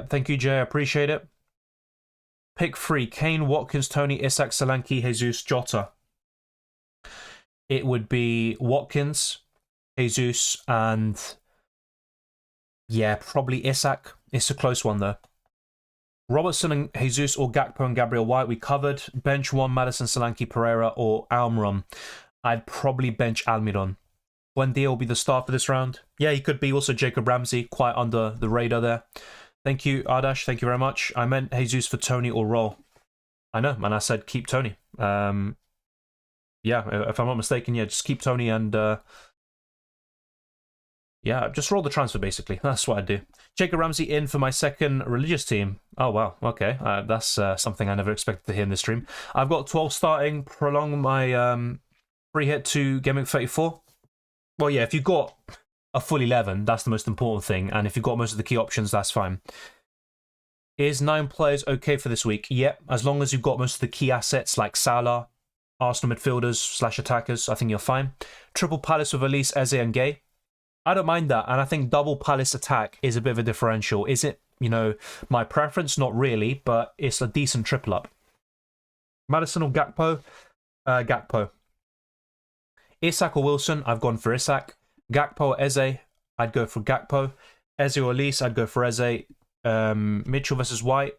thank you, Jay. I appreciate it. Pick 3. Kane, Watkins, Toney, Isak, Solanke, Jesus, Jota. It would be Watkins, Jesus, and yeah, probably Isak. It's a close one, though. Robertson and Jesus or Gakpo and Gabriel White, we covered. Bench 1, Madison, Solanke, Pereira, or Almiron. I'd probably bench Almiron. Buendia will be the star for this round. Yeah, he could be. Also Jacob Ramsey, quite under the radar there. Thank you, Ardash. Thank you very much. I meant Jesus for Toney or Roll. I know, and I said keep Toney. Yeah, if I'm not mistaken, yeah, just keep Toney and yeah, just roll the transfer, basically. That's what I do. Jacob Ramsey in for my second religious team. Oh, wow. Okay. That's something I never expected to hear in this stream. I've got 12 starting. Prolong my free hit to Game Week 34. Well, yeah, if you've got a full 11, that's the most important thing. And if you've got most of the key options, that's fine. Is 9 players okay for this week? Yep. As long as you've got most of the key assets like Salah, Arsenal midfielders / attackers, I think you're fine. Triple Palace with Elise, Eze and Gay. I don't mind that, and I think double Palace attack is a bit of a differential. Is it, you know, my preference? Not really, but it's a decent triple up. Madison or Gakpo? Gakpo. Isak or Wilson? I've gone for Isak. Gakpo or Eze? I'd go for Gakpo. Eze or Elise? I'd go for Eze. Mitchell versus White?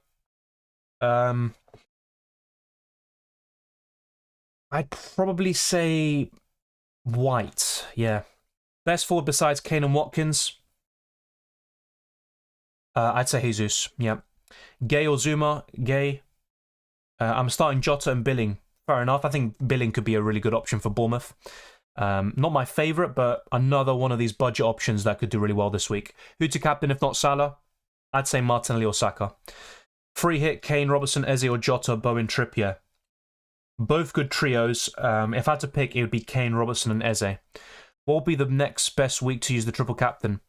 I'd probably say White, yeah. Best forward besides Kane and Watkins? I'd say Jesus, yeah. Gay or Zuma? Gay. I'm starting Jota and Billing. fair enough. I think Billing could be a really good option for Bournemouth. Not my favourite, but another one of these budget options that could do really well this week. Who to captain if not Salah? I'd say Martinelli or Saka. Free hit, Kane, Robertson, Eze or Jota, Bowen, Trippier. Both good trios. If I had to pick, it would be Kane, Robertson and Eze. What would be the next best week to use the triple captain?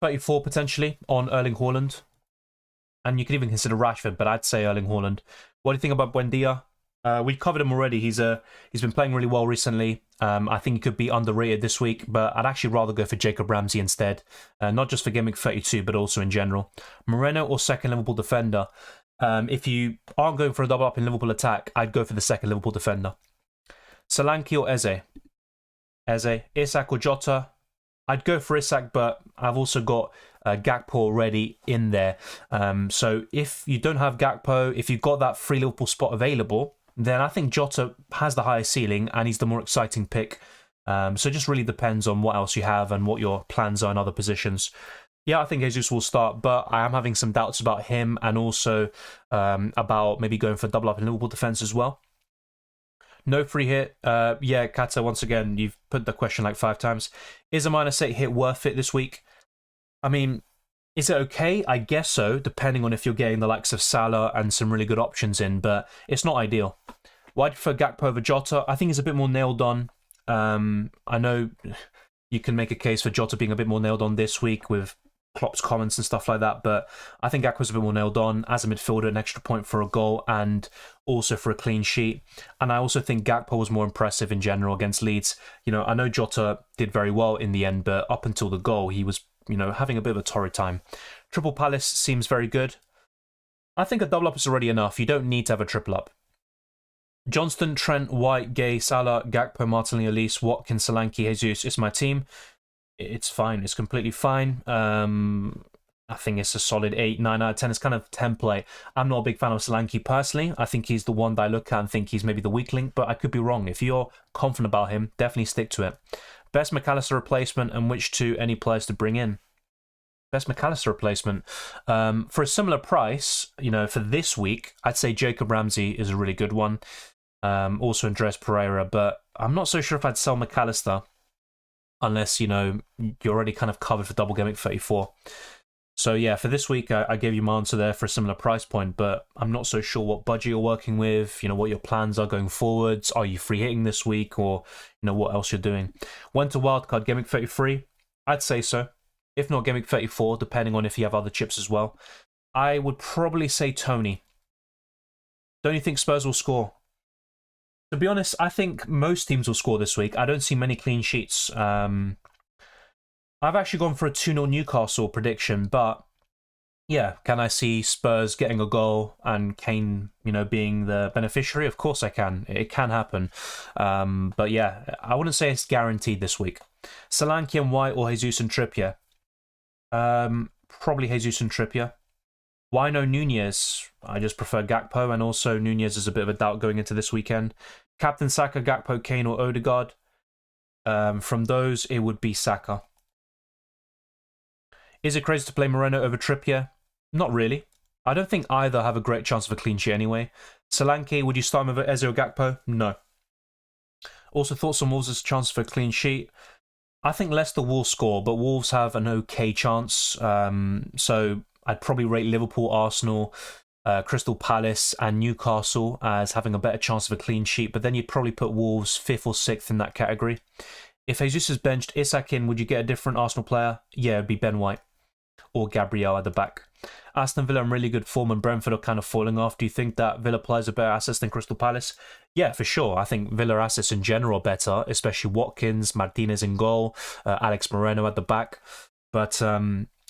34 potentially on Erling Haaland. And you could even consider Rashford, but I'd say Erling Haaland. What do you think about Buendia? We covered him already. He's been playing really well recently. I think he could be underrated this week, but I'd actually rather go for Jacob Ramsey instead. Not just for Game Week 32, but also in general. Moreno or second Liverpool defender? If you aren't going for a double up in Liverpool attack, I'd go for the second Liverpool defender. Solanke or Eze? Eze. Isak or Jota? I'd go for Isak, but I've also got Gakpo already in there. So if you don't have Gakpo, if you've got that free Liverpool spot available, then I think Jota has the highest ceiling and he's the more exciting pick. So it just really depends on what else you have and what your plans are in other positions. Yeah, I think Jesus will start, but I am having some doubts about him and also about maybe going for double up in Liverpool defence as well. No free hit. Yeah, Kata, once again, you've put the question like 5 times. Is a -8 hit worth it this week? I mean, is it okay? I guess so, depending on if you're getting the likes of Salah and some really good options in, but it's not ideal. Why do you prefer Gakpo over Jota? I think he's a bit more nailed on. I know you can make a case for Jota being a bit more nailed on this week with Klopp's comments and stuff like that, but I think Gakpo's a bit more nailed on as a midfielder, an extra point for a goal and also for a clean sheet. And I also think Gakpo was more impressive in general against Leeds. You know, I know Jota did very well in the end, but up until the goal, he was, you know, having a bit of a torrid time. Triple Palace seems very good. I think a double up is already enough. You don't need to have a triple up. Johnston, Trent, White, Gay, Salah, Gakpo, Martinelli, Elise, Watkins, Solanke, Jesus. It's my team. It's fine. It's completely fine. I think it's a solid 8, 9 out of 10. It's kind of template. I'm not a big fan of Solanke personally. I think he's the one that I look at and think he's maybe the weak link, but I could be wrong. If you're confident about him, definitely stick to it. Best McAllister replacement and which two any players to bring in? Best McAllister replacement. For a similar price, you know, for this week, I'd say Jacob Ramsey is a really good one. Also Andres Pereira, but I'm not so sure if I'd sell McAllister unless, you know, you're already kind of covered for double Game Week 34. So yeah, for this week, I gave you my answer there for a similar price point, but I'm not so sure what budget you're working with, you know, what your plans are going forwards. Are you free hitting this week or, you know, what else you're doing? Went to wildcard Game Week 33? I'd say so. If not Game Week 34, depending on if you have other chips as well. I would probably say Tony. Don't you think Spurs will score? To be honest, I think most teams will score this week. I don't see many clean sheets. I've actually gone for a 2-0 Newcastle prediction, but yeah, can I see Spurs getting a goal and Kane, you know, being the beneficiary? Of course I can. It can happen. But yeah, I wouldn't say it's guaranteed this week. Solanke and White or Jesus and Trippier? Probably Jesus and Trippier. Why no Nunez? I just prefer Gakpo, and also Nunez is a bit of a doubt going into this weekend. Captain Saka, Gakpo, Kane or Odegaard? From those, it would be Saka. Is it crazy to play Moreno over Trippier? Not really. I don't think either have a great chance of a clean sheet anyway. Solanke, would you start him over Eze or Gakpo? No. Also, thoughts on Wolves' chance for a clean sheet? I think Leicester will score, but Wolves have an okay chance. So I'd probably rate Liverpool, Arsenal, Crystal Palace and Newcastle as having a better chance of a clean sheet, but then you'd probably put Wolves 5th or 6th in that category. If Jesus is benched, Isak in, would you get a different Arsenal player? Yeah, it'd be Ben White or Gabriel at the back. Aston Villa in really good form and Brentford are kind of falling off. Do you think that Villa players are better assets than Crystal Palace? Yeah, for sure. I think Villa assets in general are better, especially Watkins, Martinez in goal, Alex Moreno at the back. But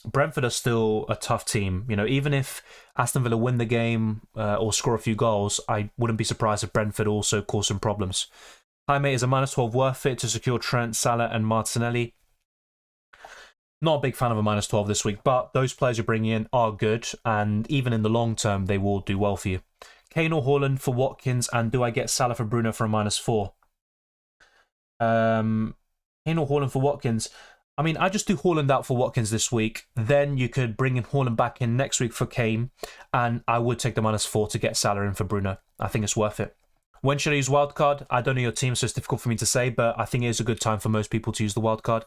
Brentford are still a tough team. You know, even if Aston Villa win the game or score a few goals, I wouldn't be surprised if Brentford also cause some problems. Hi mate, is a -12 worth it to secure Trent, Salah and Martinelli? Not a big fan of a -12 this week, but those players you're bringing in are good, and even in the long term, they will do well for you. Kane or Haaland for Watkins, and do I get Salah for Bruno for a -4? Kane or Haaland for Watkins? I mean, I just do Haaland out for Watkins this week. Then you could bring in Haaland back in next week for Kane, and I would take the -4 to get Salah in for Bruno. I think it's worth it. When should I use wildcard? I don't know your team, so it's difficult for me to say, but I think it is a good time for most people to use the wildcard.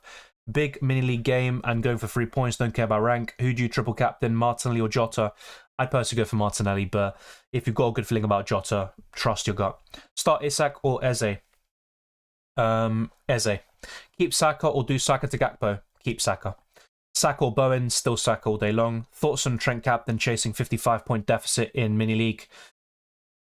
Big mini league game and going for 3 points, don't care about rank. Who do you triple captain, Martinelli or Jota? I'd personally go for Martinelli, but if you've got a good feeling about Jota, trust your gut. Start Isak or Eze? Eze. Keep Saka or do Saka to Gakpo? Keep Saka. Saka or Bowen? Still Saka all day long. Thoughts on Trent captain chasing 55-point deficit in mini league?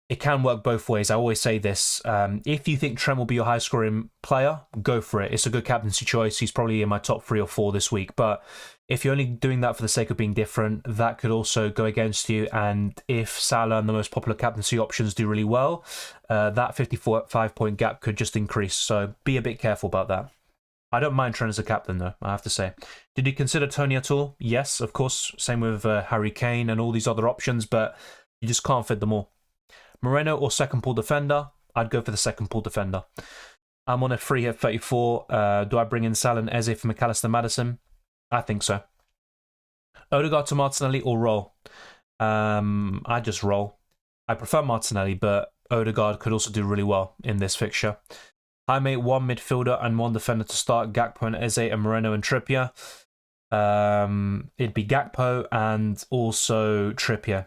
It can work both ways. I always say this. If you think Trent will be your high-scoring player, go for it. It's a good captaincy choice. He's probably in my top 3 or 4 this week. But if you're only doing that for the sake of being different, that could also go against you. And if Salah and the most popular captaincy options do really well, that 55-point gap could just increase. So be a bit careful about that. I don't mind Trent as a captain, though, I have to say. Did you consider Tony at all? Yes, of course. Same with Harry Kane and all these other options, but you just can't fit them all. Moreno or second pool defender? I'd go for the second pool defender. I'm on a free hit 34. Do I bring in Salah and Eze for McAllister Madison? I think so. Odegaard to Martinelli or roll? I just roll. I prefer Martinelli, but Odegaard could also do really well in this fixture. I made 1 midfielder and 1 defender to start. Gakpo and Eze and Moreno and Trippier. It'd be Gakpo and also Trippier.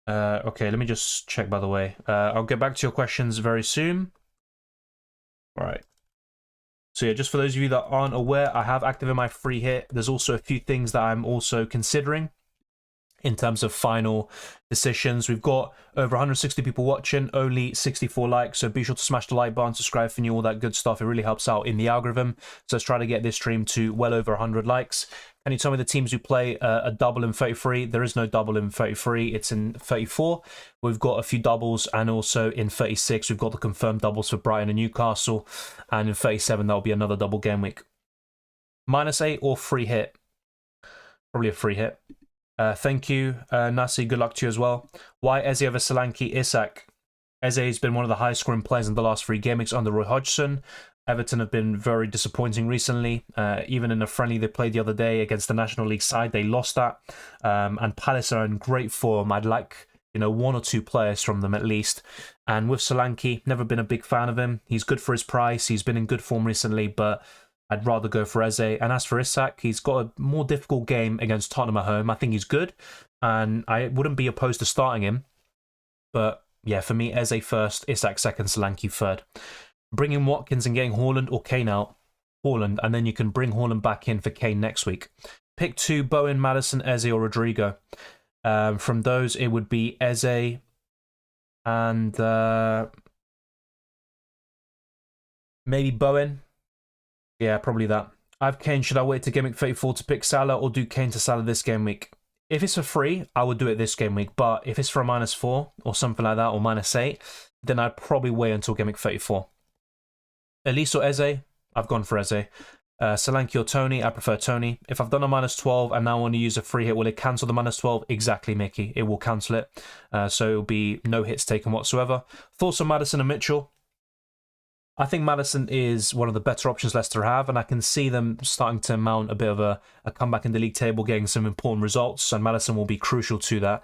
Okay, let me just check, by the way. I'll get back to your questions very soon. All right. So yeah, just for those of you that aren't aware, I have active in my free hit. There's also a few things that I'm also considering in terms of final decisions. We've got over 160 people watching, only 64 likes, so be sure to smash the like button, subscribe for new, all that good stuff. It really helps out in the algorithm. So let's try to get this stream to well over 100 likes. Can you tell me the teams who play a double in 33? There is no double in 33, it's in 34. We've got a few doubles, and also in 36 we've got the confirmed doubles for Brighton and Newcastle, and in 37 that'll be another double game week. -8 or free hit? Probably a free hit. Thank you, Nasi. Good luck to you as well. Why Eze over Solanke Isak? Eze has been one of the highest scoring players in the last 3 game weeks under Roy Hodgson. Everton have been very disappointing recently. Even in a friendly they played the other day against the National League side, they lost that. And Palace are in great form. I'd like, 1 or 2 players from them at least. And with Solanke, never been a big fan of him. He's good for his price. He's been in good form recently, but I'd rather go for Eze. And as for Isak, he's got a more difficult game against Tottenham at home. I think he's good, and I wouldn't be opposed to starting him. But yeah, for me, Eze first, Isak second, Solanke third. Bringing Watkins and getting Haaland or Kane out. Haaland, and then you can bring Haaland back in for Kane next week. Pick 2, Bowen, Maddison, Eze or Rodrigo. From those, it would be Eze and maybe Bowen. Yeah, probably that. I have Kane. Should I wait to game week 34 to pick Salah, or do Kane to Salah this game week? If it's for free, I would do it this game week. But if it's for a -4 or something like that, or -8, then I'd probably wait until game week 34. Elise or Eze? I've gone for Eze. Solanke or Tony? I prefer Tony. If I've done a -12 and now I want to use a free hit, will it cancel the -12? Exactly, Mickey. It will cancel it. So it'll be no hits taken whatsoever. Thoughts on Maddison and Mitchell? I think Maddison is one of the better options Leicester have, and I can see them starting to mount a bit of a comeback in the league table, getting some important results, and Maddison will be crucial to that.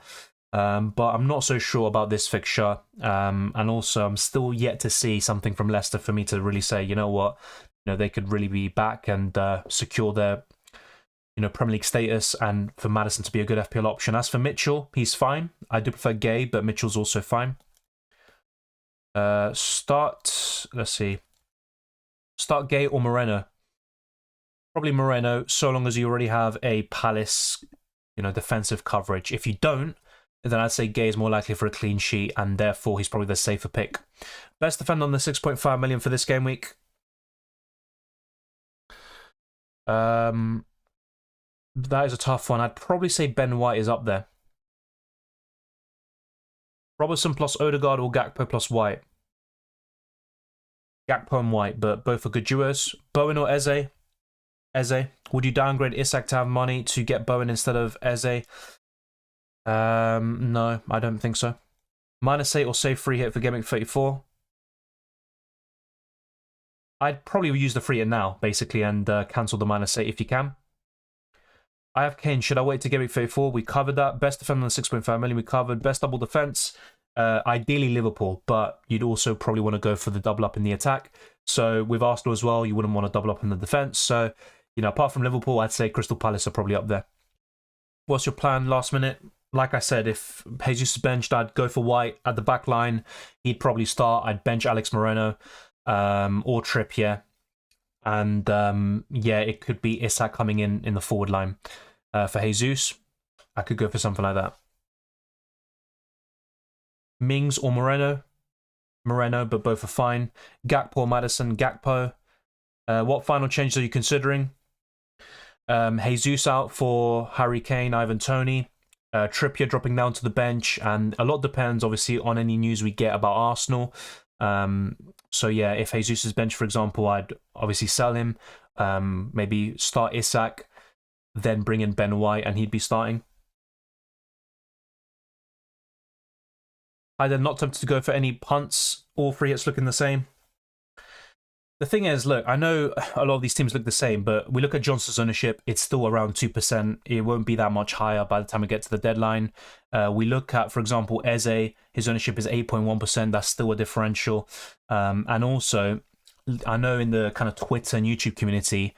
But I'm not so sure about this fixture, and also I'm still yet to see something from Leicester for me to really say, you know what, they could really be back and secure their Premier League status, and for Maddison to be a good FPL option. As for Mitchell, he's fine. I do prefer Gay, but Mitchell's also fine. Let's see. Start Gay or Moreno? Probably Moreno, so long as you already have a Palace, defensive coverage. If you don't, then I'd say Gay is more likely for a clean sheet, and therefore he's probably the safer pick. Best defender on the 6.5 million for this game week. That is a tough one. I'd probably say Ben White is up there. Robertson plus Odegaard or Gakpo plus White? Gakpo and White, but both are good duos. Bowen or Eze? Eze. Would you downgrade Isak to have money to get Bowen instead of Eze? No, I don't think so. -8 or save free hit for game week 34? I'd probably use the free hit now, basically, and cancel the -8 if you can. I have Kane. Should I wait to Gameweek 34? We covered that. Best defender on 6.5 million. We covered. Best double defense. Ideally Liverpool, but you'd also probably want to go for the double up in the attack. So with Arsenal as well, you wouldn't want to double up in the defense. So, apart from Liverpool, I'd say Crystal Palace are probably up there. What's your plan last minute? Like I said, if Jesus is benched, I'd go for White at the back line. He'd probably start. I'd bench Alex Moreno or Trippier. And it could be Isak coming in the forward line. For Jesus, I could go for something like that. Mings or Moreno? Moreno, but both are fine. Gakpo or Maddison? Gakpo. What final changes are you considering? Jesus out for Harry Kane, Ivan Toney. Trippier dropping down to the bench, and a lot depends obviously on any news we get about Arsenal. So yeah, if Jesus is benched, for example, I'd obviously sell him. Maybe start Isak, then bring in Ben White, and he'd be starting. I'm not tempted to go for any punts. All three hits looking the same. The thing is, look, I know a lot of these teams look the same, but we look at Johnson's ownership, it's still around 2%. It won't be that much higher by the time we get to the deadline. We look at, for example, Eze, his ownership is 8.1%. That's still a differential. And also, I know in the kind of Twitter and YouTube community,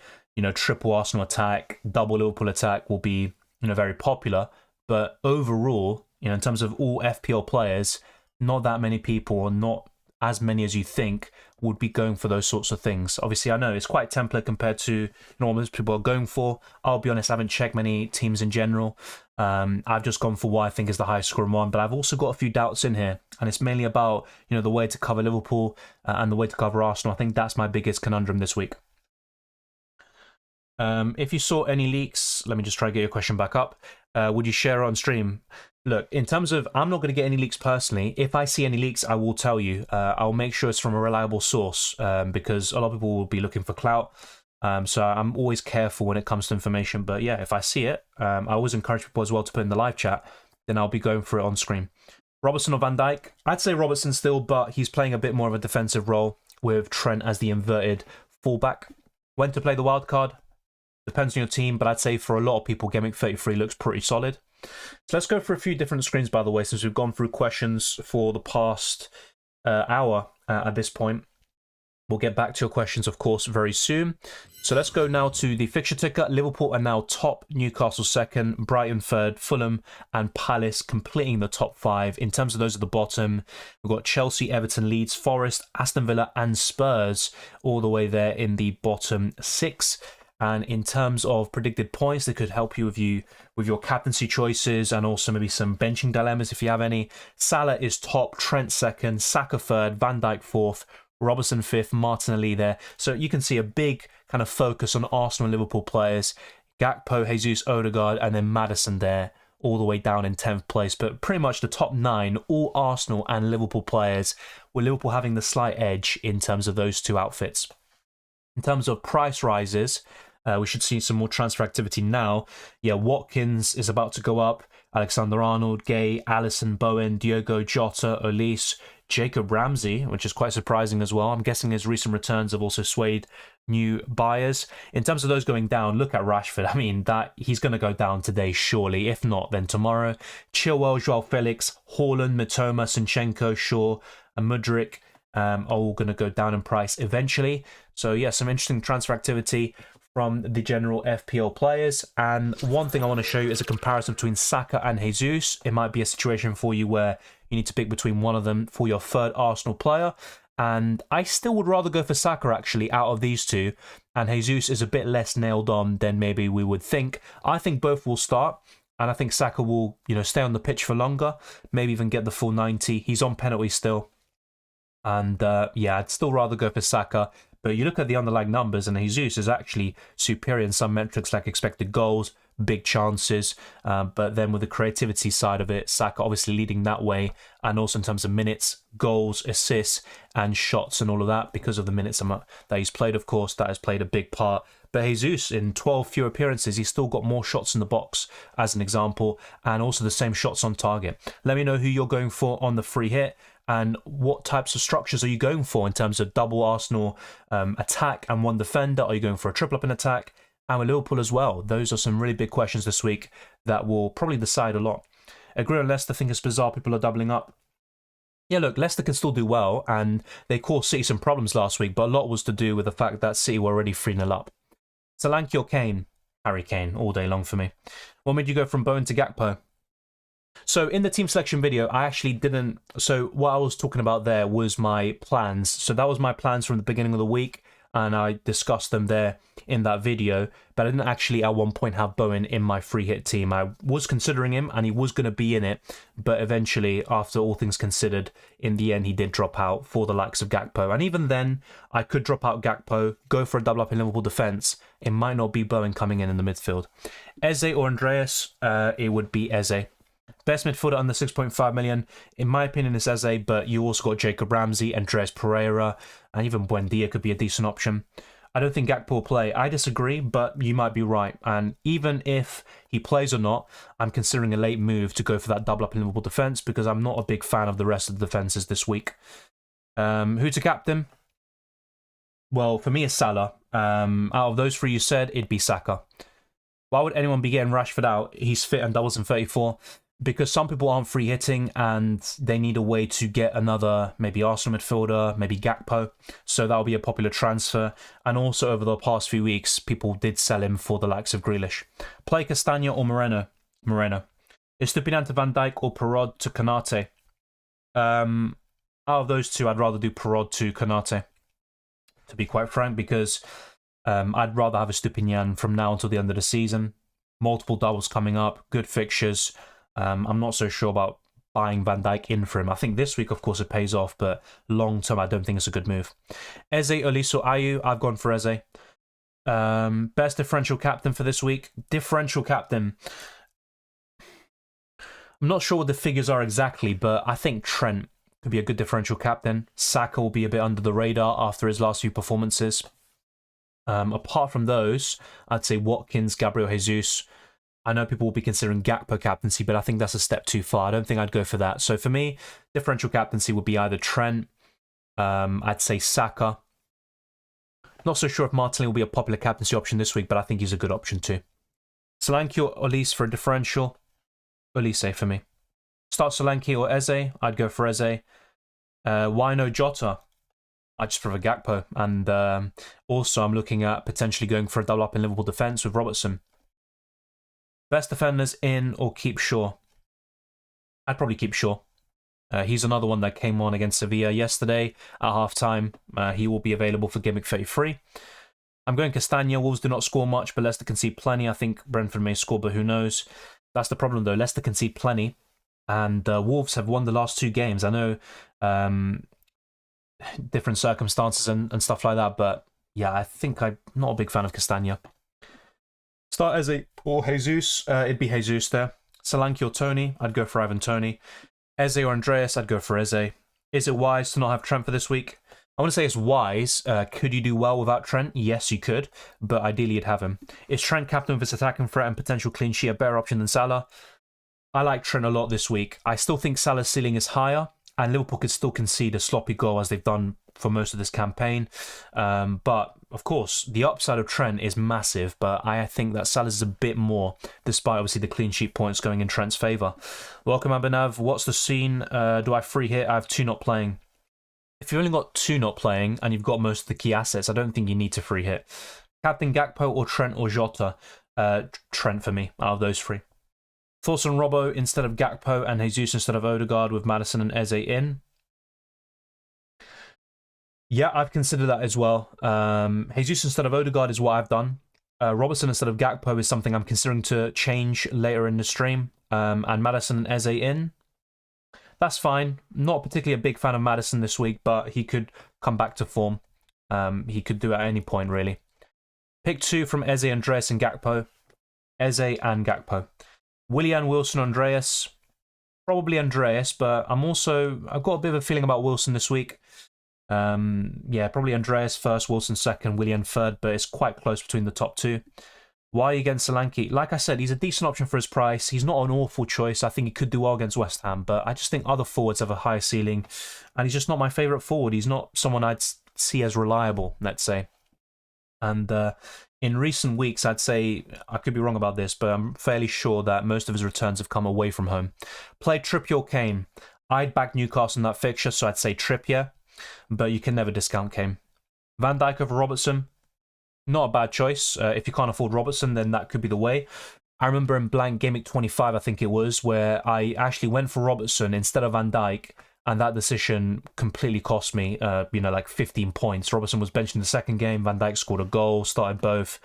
triple Arsenal attack, double Liverpool attack will be, very popular. But overall, in terms of all FPL players, not that many people, or not as many as you think, would be going for those sorts of things. Obviously, I know it's quite template compared to what most people are going for. I'll be honest, I haven't checked many teams in general. I've just gone for what I think is the highest scoring one, but I've also got a few doubts in here, and it's mainly about the way to cover Liverpool and the way to cover Arsenal. I think that's my biggest conundrum this week. If you saw any leaks, let me just try to get your question back up. Would you share it on stream? Look, in terms of, I'm not going to get any leaks personally. If I see any leaks, I will tell you. I'll make sure it's from a reliable source because a lot of people will be looking for clout. So I'm always careful when it comes to information. But yeah, if I see it, I always encourage people as well to put in the live chat. Then I'll be going for it on screen. Robertson or Van Dijk? I'd say Robertson still, but he's playing a bit more of a defensive role with Trent as the inverted fullback. When to play the wild card? Depends on your team, but I'd say for a lot of people, Gameweek 33 looks pretty solid. So let's go for a few different screens, by the way, since we've gone through questions for the past hour at this point. We'll get back to your questions, of course, very soon. So let's go now to the fixture ticker. Liverpool are now top, Newcastle second, Brighton third, Fulham and Palace completing the top five. In terms of those at the bottom, we've got Chelsea, Everton, Leeds, Forest, Aston Villa and Spurs all the way there in the bottom six. And in terms of predicted points, that could help you with your captaincy choices and also maybe some benching dilemmas if you have any. Salah is top, Trent second, Saka third, Van Dijk fourth, Robertson fifth, Martinelli there. So you can see a big kind of focus on Arsenal and Liverpool players. Gakpo, Jesus, Odegaard, and then Maddison there, all the way down in 10th place. But pretty much the top nine, all Arsenal and Liverpool players, with Liverpool having the slight edge in terms of those two outfits. In terms of price rises, we should see some more transfer activity now. Yeah, Watkins is about to go up. Alexander-Arnold, Gay, Alisson, Bowen, Diogo Jota, Olise, Jacob Ramsey, which is quite surprising as well. I'm guessing his recent returns have also swayed new buyers. In terms of those going down, look at Rashford. I mean, that he's going to go down today, surely. If not, then tomorrow. Chilwell, Joao Felix, Haaland, Mitoma, Zinchenko, Shaw, and Mudryk are all going to go down in price eventually. So yeah, some interesting transfer activity from the general FPL players. And one thing I want to show you is a comparison between Saka and Jesus. It might be a situation for you where you need to pick between one of them for your third Arsenal player. And I still would rather go for Saka, actually, out of these two. And Jesus is a bit less nailed on than maybe we would think. I think both will start. And I think Saka will, stay on the pitch for longer. Maybe even get the full 90. He's on penalty still. And yeah, I'd still rather go for Saka. But you look at the underlying numbers, and Jesus is actually superior in some metrics like expected goals, big chances. But then with the creativity side of it, Saka obviously leading that way. And also in terms of minutes, goals, assists, and shots and all of that, because of the minutes that he's played, of course, that has played a big part. But Jesus, in 12 fewer appearances, he's still got more shots in the box, as an example, and also the same shots on target. Let me know who you're going for on the free hit. And what types of structures are you going for in terms of double Arsenal attack and one defender? Are you going for a triple up in attack? And with Liverpool as well, those are some really big questions this week that will probably decide a lot. Agree on Leicester, think it's bizarre people are doubling up. Yeah, look, Leicester can still do well, and they caused City some problems last week, but a lot was to do with the fact that City were already 3-0 up. Solanke or Kane? Harry Kane, all day long for me. What made you go from Bowen to Gakpo? So in the team selection video, I actually didn't... So what I was talking about there was my plans. So that was my plans from the beginning of the week, and I discussed them there in that video, but I didn't actually at one point have Bowen in my free hit team. I was considering him, and he was going to be in it, but eventually, after all things considered, in the end, he did drop out for the likes of Gakpo. And even then, I could drop out Gakpo, go for a double up in Liverpool defence. It might not be Bowen coming in the midfield. Eze or Andreas? It would be Eze. Best midfielder under 6.5 million, in my opinion, is Eze, but you also got Jacob Ramsey, Andreas Pereira, and even Buendia could be a decent option. I don't think Gakpo will play. I disagree, but you might be right. And even if he plays or not, I'm considering a late move to go for that double up in Liverpool defence because I'm not a big fan of the rest of the defences this week. Who to captain? Well, for me, it's Salah. Out of those three you said, it'd be Saka. Why would anyone be getting Rashford out? He's fit and doubles in 34. Because some people aren't free hitting and they need a way to get another maybe Arsenal midfielder, maybe Gakpo. So that'll be a popular transfer. And also over the past few weeks, people did sell him for the likes of Grealish. Play Castagna or Moreno? Moreno. Estupiñán to Van Dijk or Perraud to Konate? Out of those two, I'd rather do Perraud to Konate, to be quite frank, because I'd rather have Estupiñán from now until the end of the season. Multiple doubles coming up, good fixtures. I'm not so sure about buying Van Dijk in for him. I think this week, of course, it pays off, but long term, I don't think it's a good move. Eze, Oliso, Ayew, I've gone for Eze. Best differential captain for this week. Differential captain. I'm not sure what the figures are exactly, but I think Trent could be a good differential captain. Saka will be a bit under the radar after his last few performances. Apart from those, I'd say Watkins, Gabriel Jesus. I know people will be considering Gakpo captaincy, but I think that's a step too far. I don't think I'd go for that. So for me, differential captaincy would be either Trent, I'd say Saka. Not so sure if Martinelli will be a popular captaincy option this week, but I think he's a good option too. Solanke or Olise for a differential? Olise for me. Start Solanke or Eze? I'd go for Eze. Why no Jota? I just prefer Gakpo. And also I'm looking at potentially going for a double up in Liverpool defence with Robertson. Best defenders in or keep Shaw? I'd probably keep Shaw. He's another one that came on against Sevilla yesterday at half-time. He will be available for Game Week 33. I'm going Castagna. Wolves do not score much, but Leicester concede plenty. I think Brentford may score, but who knows? That's the problem, though. Leicester concede plenty, and Wolves have won the last 2 games. I know different circumstances and stuff like that, but yeah, I think I'm not a big fan of Castagna. Start Eze or Jesus. It'd be Jesus there. Solanke or Tony. I'd go for Ivan Tony. Eze or Andreas. I'd go for Eze. Is it wise to not have Trent for this week? I want to say it's wise. Could you do well without Trent? Yes, you could, but ideally you'd have him. Is Trent captain with his attacking threat and potential clean sheet a better option than Salah? I like Trent a lot this week. I still think Salah's ceiling is higher, and Liverpool could still concede a sloppy goal as they've done for most of this campaign. But, of course, the upside of Trent is massive, but I think that Salah's is a bit more, despite obviously the clean sheet points going in Trent's favour. Welcome, Abhinav. What's the scene? Do I free hit? I have 2 not playing. If you've only got 2 not playing and you've got most of the key assets, I don't think you need to free hit. Captain Gakpo or Trent or Jota? Trent for me, out of those 3. Thoughts on Robbo instead of Gakpo and Jesus instead of Odegaard with Maddison and Eze in? Yeah, I've considered that as well. Jesus instead of Odegaard is what I've done. Robertson instead of Gakpo is something I'm considering to change later in the stream. And Maddison and Eze in. That's fine. Not particularly a big fan of Maddison this week, but he could come back to form. He could do it at any point, really. Pick 2 from Eze, Andreas, and Gakpo. Eze and Gakpo. Willian, Wilson, Andreas. Probably Andreas, but I've got a bit of a feeling about Wilson this week. Yeah, probably Andreas first, Wilson second, Willian third, but it's quite close between the top 2. Why against Solanke? Like I said, he's a decent option for his price. He's not an awful choice. I think he could do well against West Ham, but I just think other forwards have a higher ceiling, and he's just not my favourite forward. He's not someone I'd see as reliable, let's say. And in recent weeks, I'd say, I could be wrong about this, but I'm fairly sure that most of his returns have come away from home. Played Trippier or Kane. I'd back Newcastle in that fixture, so I'd say Trippier, but you can never discount Kane. Van Dijk over Robertson. Not a bad choice. If you can't afford Robertson, then that could be the way. I remember in Blank Gameweek 25, I think it was, where I actually went for Robertson instead of Van Dijk, and that decision completely cost me, like 15 points. Robertson was benched in the second game, Van Dijk scored a goal, started both,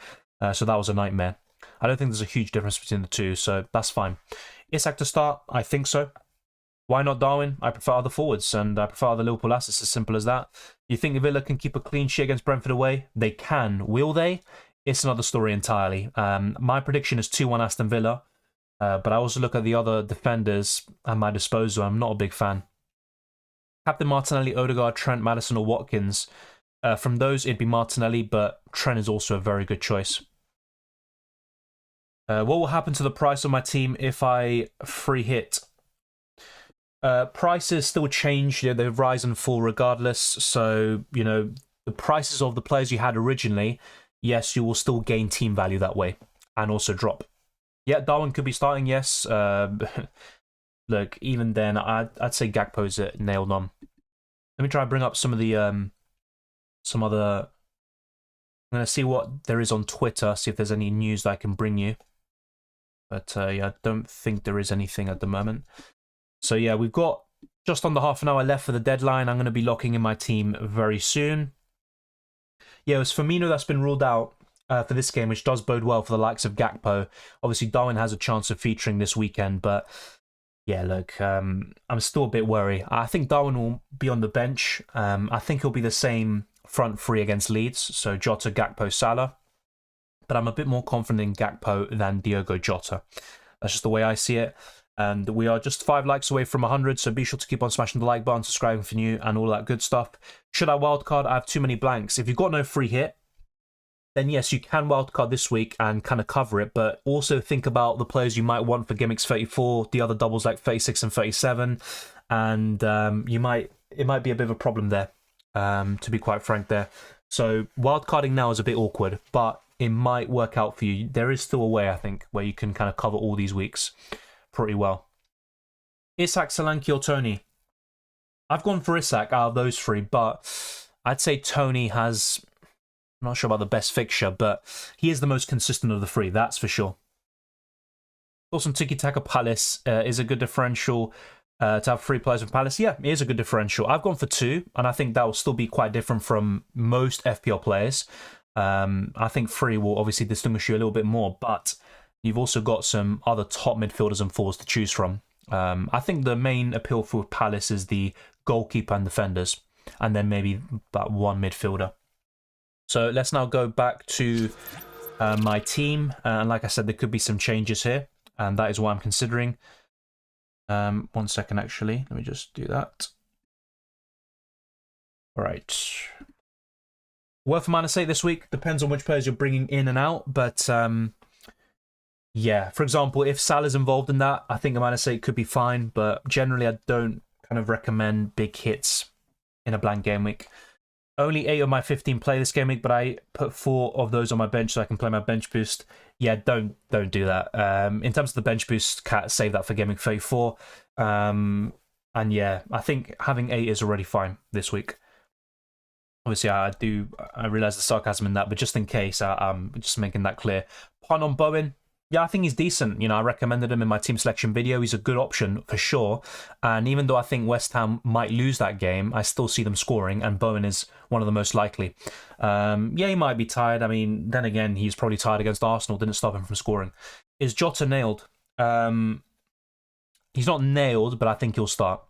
so that was a nightmare. I don't think there's a huge difference between the two, so that's fine. Isak to start? I think so. Why not Darwin? I prefer other forwards, and I prefer other Liverpool assets, as simple as that. You think Villa can keep a clean sheet against Brentford away? They can. Will they? It's another story entirely. My prediction is 2-1 Aston Villa, but I also look at the other defenders at my disposal. I'm not a big fan. Captain Martinelli, Odegaard, Trent, Maddison or Watkins. From those, it'd be Martinelli, but Trent is also a very good choice. What will happen to the price of my team if I free hit? Prices still change. They rise and fall regardless. So, the prices of the players you had originally, yes, you will still gain team value that way and also drop. Yeah, Darwin could be starting, yes. Look, even then, I'd say Gakpo's nailed on. Let me try and bring up some of the, some other... I'm going to see what there is on Twitter, see if there's any news that I can bring you. But, yeah, I don't think there is anything at the moment. So, yeah, we've got just under half an hour left for the deadline. I'm going to be locking in my team very soon. Yeah, it was Firmino that's been ruled out for this game, which does bode well for the likes of Gakpo. Obviously, Darwin has a chance of featuring this weekend, but... yeah, look, I'm still a bit worried. I think Darwin will be on the bench. I think he'll be the same front three against Leeds, so Jota, Gakpo, Salah. But I'm a bit more confident in Gakpo than Diogo Jota. That's just the way I see it. And we are just 5 likes away from 100, so be sure to keep on smashing the like button, subscribing for new, and all that good stuff. Should I wildcard? I have too many blanks. If you've got no free hit, then yes, you can wildcard this week and kind of cover it, but also think about the players you might want for gimmicks 34, the other doubles like 36 and 37, and it might be a bit of a problem there, to be quite frank there. So wildcarding now is a bit awkward, but it might work out for you. There is still a way, I think, where you can kind of cover all these weeks pretty well. Isak, Solanke or Tony? I've gone for Isak out of those three, but I'd say Tony has... I'm not sure about the best fixture, but he is the most consistent of the three, that's for sure. Also, Tiki-Taka Palace is a good differential to have 3 players with Palace. Yeah, it is a good differential. I've gone for 2, and I think that will still be quite different from most FPL players. I think 3 will obviously distinguish you a little bit more, but you've also got some other top midfielders and forwards to choose from. I think the main appeal for Palace is the goalkeeper and defenders, and then maybe about 1 midfielder. So let's now go back to my team. And like I said, there could be some changes here. And that is what I'm considering. 1 second, actually. Let me just do that. All right. Worth a -8 this week. Depends on which players you're bringing in and out. But yeah, for example, if Salah's involved in that, I think a -8 could be fine. But generally, I don't kind of recommend big hits in a blank game week. Only 8 of my 15 play this game week, but I put 4 of those on my bench so I can play my bench boost. Yeah, don't do that. In terms of the bench boost, save that for game week 34. And yeah, I think having 8 is already fine this week. Obviously, I realise the sarcasm in that, but just in case, I'm just making that clear. Punt on Bowen. Yeah, I think he's decent. I recommended him in my team selection video. He's a good option for sure. And even though I think West Ham might lose that game, I still see them scoring, and Bowen is one of the most likely. Yeah, he might be tired. I mean, then again, he's probably tired against Arsenal. Didn't stop him from scoring. Is Jota nailed? He's not nailed, but I think he'll start.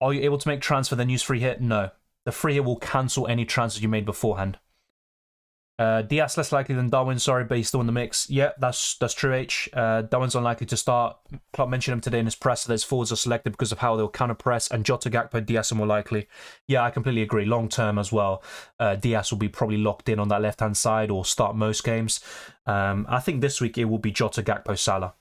Are you able to make transfer then use free hit? No. The free hit will cancel any transfers you made beforehand. Diaz less likely than Darwin, sorry, but he's still in the mix. Yeah, that's true, H. Darwin's unlikely to start. Klopp mentioned him today in his press, so his forwards are selected because of how they'll counter-press, and Jota, Gakpo, Diaz are more likely. Yeah, I completely agree. Long-term as well, Diaz will be probably locked in on that left-hand side or start most games. I think this week it will be Jota, Gakpo, Salah.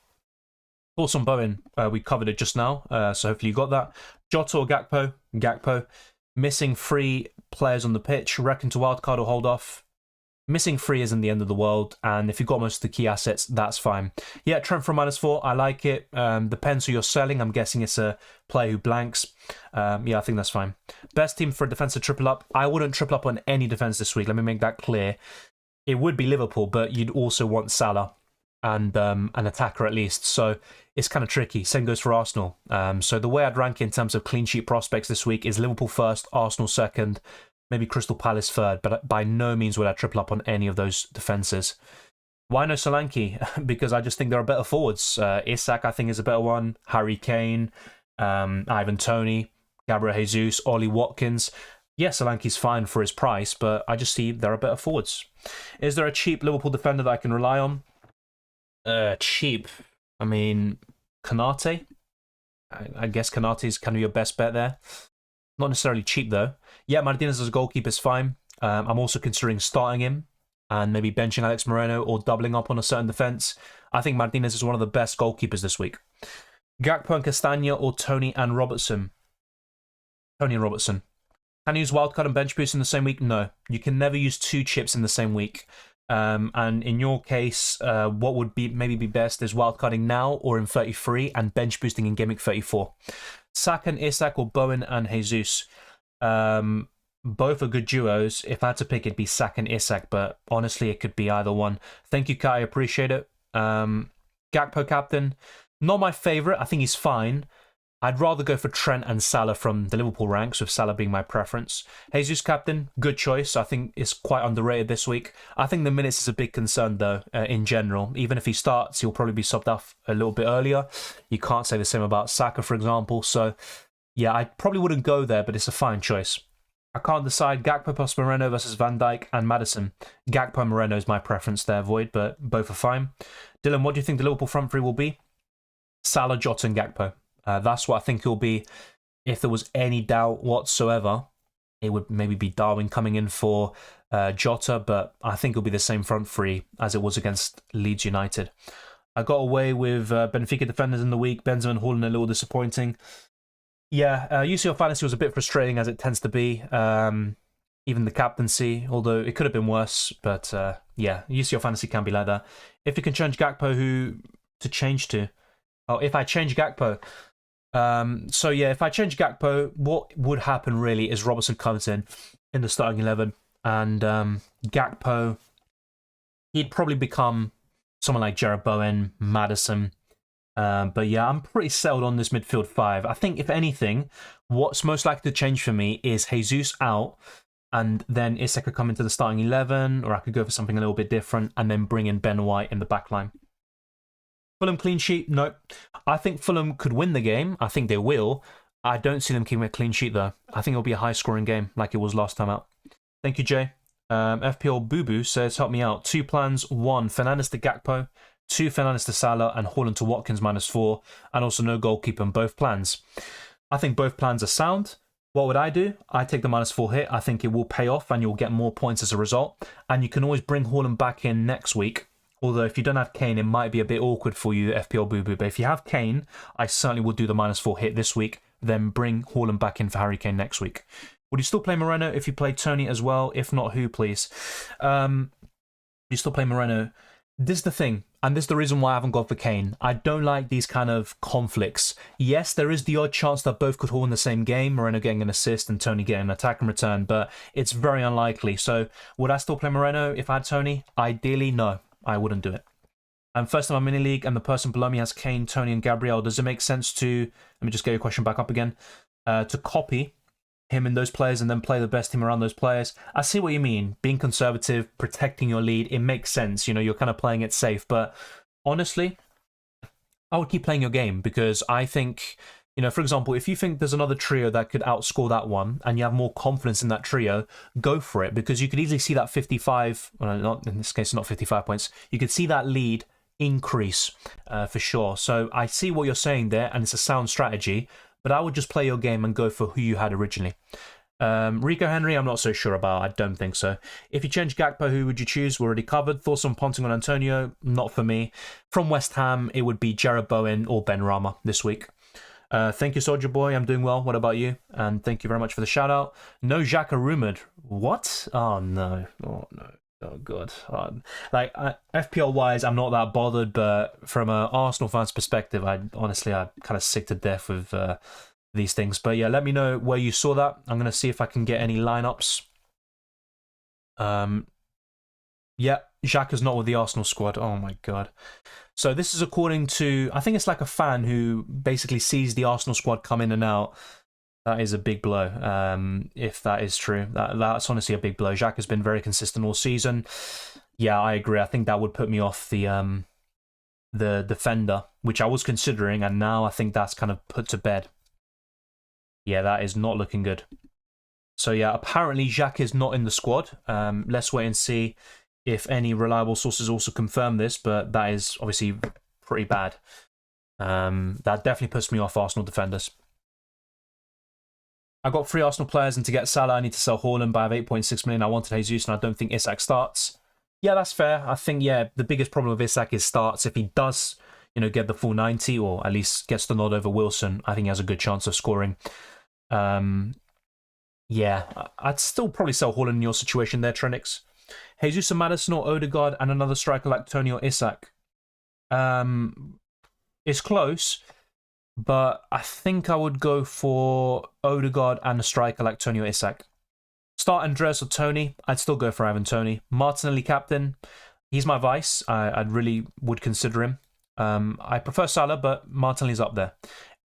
Thoughts on Bowen? We covered it just now, so hopefully you got that. Jota or Gakpo? Gakpo. Missing 3 players on the pitch. Reckon to wildcard or hold off? Missing 3 isn't the end of the world, and if you've got most of the key assets, that's fine. Yeah, Trent for -4, I like it. Depends who you're selling. I'm guessing it's a player who blanks. Yeah, I think that's fine. Best team for a defensive triple up. I wouldn't triple up on any defense this week. Let me make that clear. It would be Liverpool, but you'd also want Salah and an attacker at least. So it's kind of tricky. Same goes for Arsenal. So the way I'd rank in terms of clean sheet prospects this week is Liverpool first, Arsenal second, maybe Crystal Palace third, but by no means would I triple up on any of those defences. Why no Solanke? Because I just think there are better forwards. Isak, I think, is a better one. Harry Kane, Ivan Toney, Gabriel Jesus, Ollie Watkins. Yes, Solanke's fine for his price, but I just see there are better forwards. Is there a cheap Liverpool defender that I can rely on? Cheap. I mean, Konate? I guess Konate is kind of your best bet there. Not necessarily cheap, though. Yeah, Martinez as a goalkeeper is fine. I'm also considering starting him and maybe benching Alex Moreno or doubling up on a certain defence. I think Martinez is one of the best goalkeepers this week. Gakpo and Castagna or Toney and Robertson? Toney and Robertson. Can you use wildcard and bench boost in the same week? No. You can never use 2 chips in the same week. And in your case, what would maybe be best is wildcarding now or in 33 and bench boosting in Game Week 34. Saka and Isak or Bowen and Jesus. Both are good duos. If I had to pick, it'd be Saka and Isak, but honestly, it could be either one. Thank you, Kai. I appreciate it. Gakpo captain. Not my favourite. I think he's fine. I'd rather go for Trent and Salah from the Liverpool ranks, with Salah being my preference. Jesus captain, good choice. I think it's quite underrated this week. I think the minutes is a big concern, though, in general. Even if he starts, he'll probably be subbed off a little bit earlier. You can't say the same about Saka, for example. So, yeah, I probably wouldn't go there, but it's a fine choice. I can't decide Gakpo plus Moreno versus Van Dijk and Maddison. Gakpo and Moreno is my preference there, Void, but both are fine. Dylan, what do you think the Liverpool front three will be? Salah, Jota and Gakpo. That's what I think it will be. If there was any doubt whatsoever, it would maybe be Darwin coming in for Jota, but I think it'll be the same front three as it was against Leeds United. I got away with Benfica defenders in the week. Benzema and Haaland a little disappointing. Yeah, UCL Fantasy was a bit frustrating, as it tends to be. Even the captaincy, although it could have been worse. But yeah, UCL Fantasy can be like that. If you can change Gakpo, who to change to? Oh, if I change Gakpo. So yeah, if I change Gakpo, what would happen really is Robertson comes in the starting 11, and Gakpo, he'd probably become someone like Jared Bowen, Maddison. But yeah, I'm pretty settled on this midfield 5. I think if anything, what's most likely to change for me is Jesus out, and then Isak could come into the starting 11, or I could go for something a little bit different and then bring in Ben White in the back line. Fulham clean sheet? No. I think Fulham could win the game. I think they will. I don't see them keeping a clean sheet, though. I think it'll be a high-scoring game like it was last time out. Thank you, Jay. FPL Boo-Boo says, help me out. 2 plans. 1, Fernandes to Gakpo. 2, Fernandes to Salah. And Haaland to Watkins -4. And also no goalkeeper in both plans. I think both plans are sound. What would I do? I take the -4 hit. I think it will pay off and you'll get more points as a result. And you can always bring Haaland back in next week. Although if you don't have Kane, it might be a bit awkward for you, FPL Boo-Boo. But if you have Kane, I certainly will do the -4 hit this week, then bring Haaland back in for Harry Kane next week. Would you still play Moreno if you play Toney as well? If not, who, please? You still play Moreno? This is the thing, and this is the reason why I haven't gone for Kane. I don't like these kind of conflicts. Yes, there is the odd chance that both could haul in the same game, Moreno getting an assist and Toney getting an attack and return, but it's very unlikely. So would I still play Moreno if I had Toney? Ideally, no. I wouldn't do it. I'm first in my mini league, and the person below me has Kane, Toney, and Gabriel. Does it make sense to, let me just get your question back up again, to copy him in those players and then play the best team around those players? I see what you mean. Being conservative, protecting your lead, it makes sense. You know, you're kind of playing it safe. But honestly, I would keep playing your game because I think, you know, for example, if you think there's another trio that could outscore that one and you have more confidence in that trio, go for it because you could easily see that 55, well, not in this case, not 55 points. You could see that lead increase for sure. So I see what you're saying there and it's a sound strategy, but I would just play your game and go for who you had originally. Rico Henry, I'm not so sure about. I don't think so. If you change Gakpo, who would you choose? We're already covered. Thoughts on Ponting on Antonio? Not for me. From West Ham, it would be Jared Bowen or Ben Rama this week. Thank you, Soldier Boy. I'm doing well. What about you? And thank you very much for the shout out. No Xhaka rumoured. What? Oh, no. Oh, no. Oh god, like FPL wise, I'm not that bothered, but from a Arsenal fan's perspective, I honestly I'm kind of sick to death with these things. But yeah, let me know where you saw that. I'm gonna see if I can get any lineups. Yeah, Xhaka's not with the Arsenal squad. Oh my god. So this is according to, I think it's like a fan who basically sees the Arsenal squad come in and out. That is a big blow, if that is true. That's honestly a big blow. Xhaka has been very consistent all season. Yeah, I agree. I think that would put me off the defender, which I was considering, and now I think that's kind of put to bed. Yeah, that is not looking good. So yeah, apparently Xhaka is not in the squad. Let's wait and see if any reliable sources also confirm this, but that is obviously pretty bad. That definitely puts me off Arsenal defenders. I got 3 Arsenal players, and to get Salah, I need to sell Haaland, but I have 8.6 million. I wanted Jesus, and I don't think Isak starts. Yeah, that's fair. I think, yeah, the biggest problem with Isak is starts. If he does, get the full 90, or at least gets the nod over Wilson, I think he has a good chance of scoring. Yeah, I'd still probably sell Haaland in your situation there, Trenix. Jesus and Maddison or Odegaard and another striker like Tony or Isak. It's close, but I think I would go for Odegaard and a striker like Tony or Isak. Start Andres or Tony. I'd still go for Ivan Tony. Martinelli captain. He's my vice. I really would consider him. I prefer Salah, but Martinelli's up there.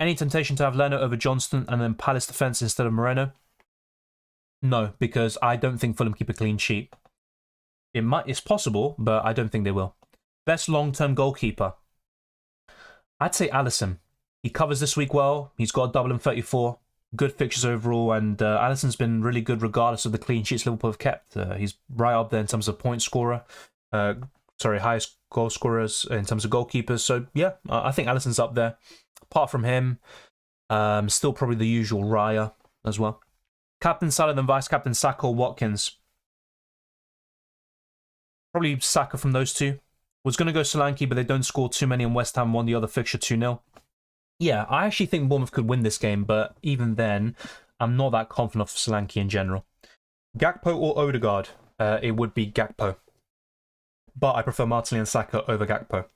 Any temptation to have Leno over Johnston and then Palace defence instead of Moreno? No, because I don't think Fulham keep a clean sheet. It's possible, but I don't think they will. Best long-term goalkeeper. I'd say Alisson. He covers this week well. He's got a double in 34. Good fixtures overall, and Alisson's been really good regardless of the clean sheets Liverpool have kept. He's right up there in terms of point scorer. Highest goal scorers in terms of goalkeepers. So yeah, I think Alisson's up there. Apart from him, still probably the usual Raya as well. Captain Salah, then vice captain Saka or Watkins. Probably Saka from those two. Was going to go Solanke, but they don't score too many, and West Ham won the other fixture 2-0. Yeah, I actually think Bournemouth could win this game, but even then, I'm not that confident of Solanke in general. Gakpo or Odegaard? It would be Gakpo. But I prefer Martinelli and Saka over Gakpo.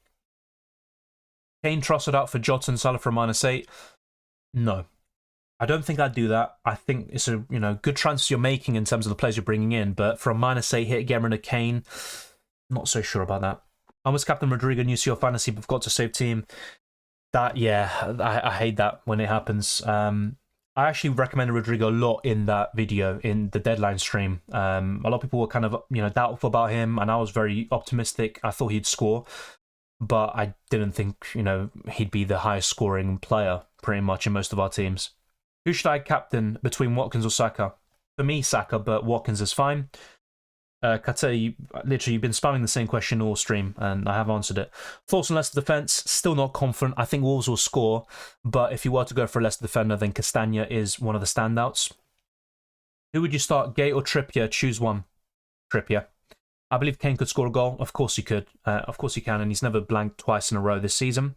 Kane trusted out for Jota and Salah for a -8. No. I don't think I'd do that. I think it's a good transfer you're making in terms of the players you're bringing in, but for a -8 hit, getting rid of Kane, not so sure about that. I was captain Rodrigo, new to your fantasy, but forgot to save team. That, yeah, I hate that when it happens. I actually recommended Rodrigo a lot in that video, in the deadline stream. A lot of people were kind of, doubtful about him, and I was very optimistic. I thought he'd score, but I didn't think, he'd be the highest scoring player, pretty much, in most of our teams. Who should I captain between Watkins or Saka? For me, Saka, but Watkins is fine. Kate, literally, you've been spamming the same question all stream, and I have answered it. Thoughts on Leicester defence? Still not confident. I think Wolves will score, but if you were to go for a Leicester defender, then Castagna is one of the standouts. Who would you start, Gay or Trippier? Choose one. Trippier. I believe Kane could score a goal. Of course he could. Of course he can, and he's never blanked twice in a row this season.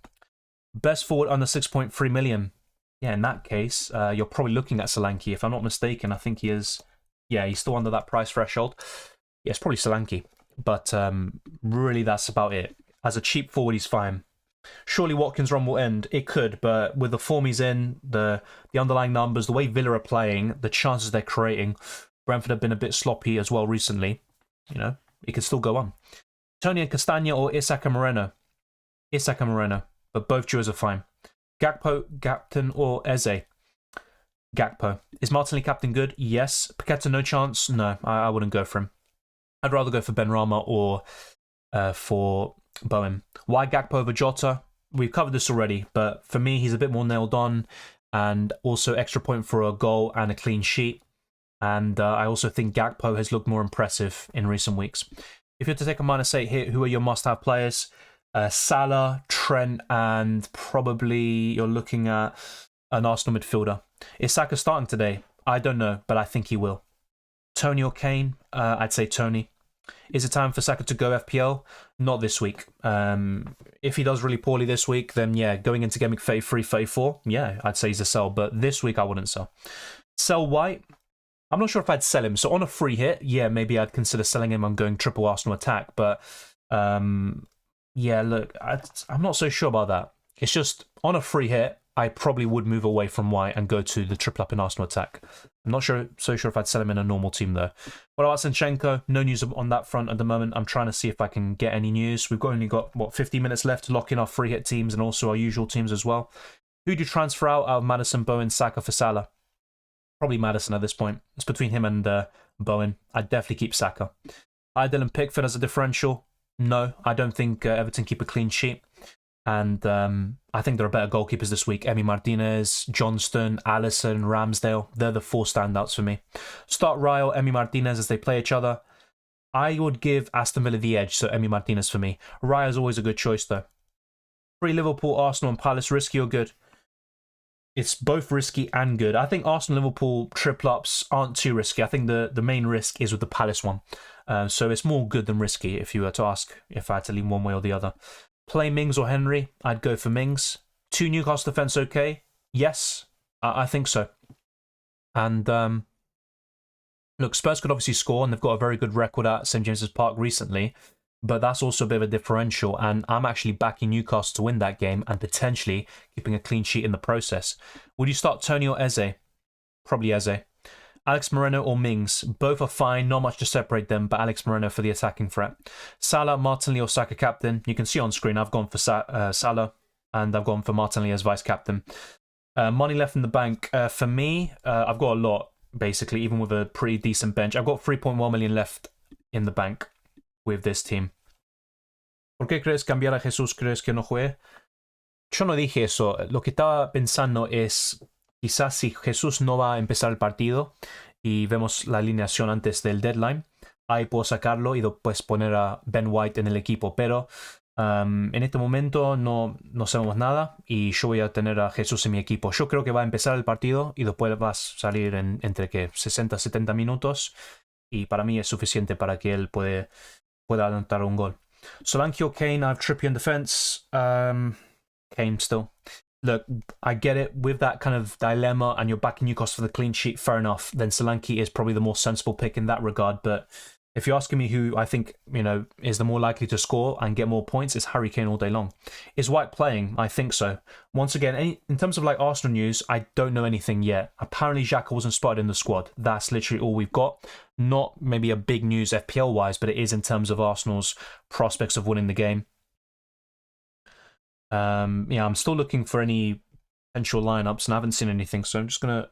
Best forward under 6.3 million. Yeah, in that case, you're probably looking at Solanke. If I'm not mistaken, I think he is. Yeah, he's still under that price threshold. Yeah, it's probably Solanke. But really, that's about it. As a cheap forward, he's fine. Surely Watkins' run will end. It could, but with the form he's in, the underlying numbers, the way Villa are playing, the chances they're creating, Brentford have been a bit sloppy as well recently. It could still go on. Tony and Castagna or Isak and Moreno? Isak and Moreno, but both duos are fine. Gakpo, captain or Eze? Gakpo. Is Martinelli captain good? Yes. Paqueta, no chance? No, I wouldn't go for him. I'd rather go for Benrahma or for Bowen. Why Gakpo over Jota? We've covered this already, but for me, he's a bit more nailed on, and also extra point for a goal and a clean sheet. And I also think Gakpo has looked more impressive in recent weeks. If you had to take a -8 hit, who are your must-have players? Salah, Trent, and probably you're looking at an Arsenal midfielder. Is Saka starting today? I don't know, but I think he will. Tony or Kane? I'd say Tony. Is it time for Saka to go FPL? Not this week. If he does really poorly this week, then yeah, going into Gameweek 33, 34, yeah, I'd say he's a sell. But this week, I wouldn't sell. Sell White? I'm not sure if I'd sell him. So on a free hit, yeah, maybe I'd consider selling him and going triple Arsenal attack. But yeah, look, I'm not so sure about that. It's just on a free hit, I probably would move away from White and go to the triple up in Arsenal attack. I'm not so sure if I'd sell him in a normal team though. What about Zinchenko? No news on that front at the moment. I'm trying to see if I can get any news. We've only got, what, 50 minutes left to lock in our free hit teams and also our usual teams as well. Who do you transfer out of Maddison, Bowen, Saka for Salah? Probably Maddison at this point. It's between him and Bowen. I'd definitely keep Saka. Dylan Pickford as a differential? No, I don't think Everton keep a clean sheet. And I think there are better goalkeepers this week. Emi Martinez, Johnston, Alisson, Ramsdale. They're the 4 standouts for me. Start Ryle, Emi Martinez as they play each other. I would give Aston Villa the edge, so Emi Martinez for me. Raya is always a good choice, though. Free Liverpool, Arsenal, and Palace. Risky or good? It's both risky and good. I think Arsenal-Liverpool triple-ups aren't too risky. I think the main risk is with the Palace one. So it's more good than risky if you were to ask if I had to lean one way or the other. Play Mings or Henry? I'd go for Mings. 2 Newcastle defence okay? Yes, I think so. And look, Spurs could obviously score, and they've got a very good record at St James's Park recently, but that's also a bit of a differential, and I'm actually backing Newcastle to win that game and potentially keeping a clean sheet in the process. Would you start Tony or Eze? Probably Eze. Alex Moreno or Mings? Both are fine, not much to separate them, but Alex Moreno for the attacking threat. Salah, Martinelli or Saka captain? You can see on screen I've gone for Salah, and I've gone for Martinelli as vice-captain. Money left in the bank. For me, I've got a lot, basically, even with a pretty decent bench. I've got 3.1 million left in the bank with this team. ¿Por qué crees cambiar a Jesús? ¿Crees que no juegue? Yo no dije eso. Lo que estaba pensando es... Quizás si Jesús no va a empezar el partido y vemos la alineación antes del deadline, ahí puedo sacarlo y después poner a Ben White en el equipo. Pero en este momento no sabemos nada y yo voy a tener a Jesús en mi equipo. Yo creo que va a empezar el partido y después va a salir entre 60 y 70 minutos y para mí es suficiente para que él pueda anotar un gol. Solanke or Kane? I have Trippier in defense. Kane still. Look, I get it. With that kind of dilemma and you're backing Newcastle for the clean sheet, fair enough. Then Solanke is probably the more sensible pick in that regard. But if you're asking me who I think, is the more likely to score and get more points, it's Harry Kane all day long. Is White playing? I think so. Once again, in terms of like Arsenal news, I don't know anything yet. Apparently, Xhaka wasn't spotted in the squad. That's literally all we've got. Not maybe a big news FPL-wise, but it is in terms of Arsenal's prospects of winning the game. Yeah, I'm still looking for any potential lineups, and I haven't seen anything, so I'm just going to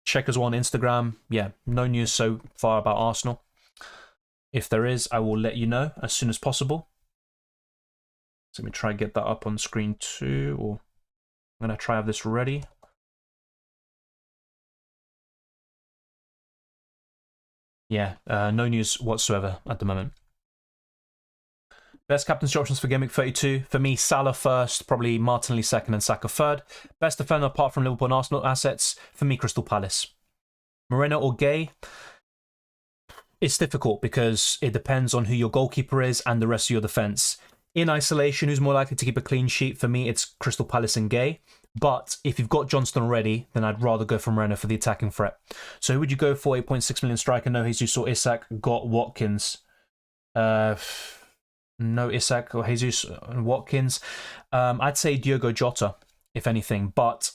check as well on Instagram. Yeah, no news so far about Arsenal. If there is, I will let you know as soon as possible. So let me try and get that up on screen too, or I'm going to try have this ready. Yeah, no news whatsoever at the moment. Best captaincy options for Gameweek 32. For me, Salah first, probably Martinelli second and Saka third. Best defender apart from Liverpool and Arsenal assets, for me, Crystal Palace. Moreno or Gay? It's difficult because it depends on who your goalkeeper is and the rest of your defence. In isolation, who's more likely to keep a clean sheet? For me, it's Crystal Palace and Gay. But if you've got Johnston already, then I'd rather go for Moreno for the attacking threat. So who would you go for? 8.6 million striker. No Jesus or Isak. Got Watkins. No Isak or Jesus and Watkins. I'd say Diogo Jota, if anything, but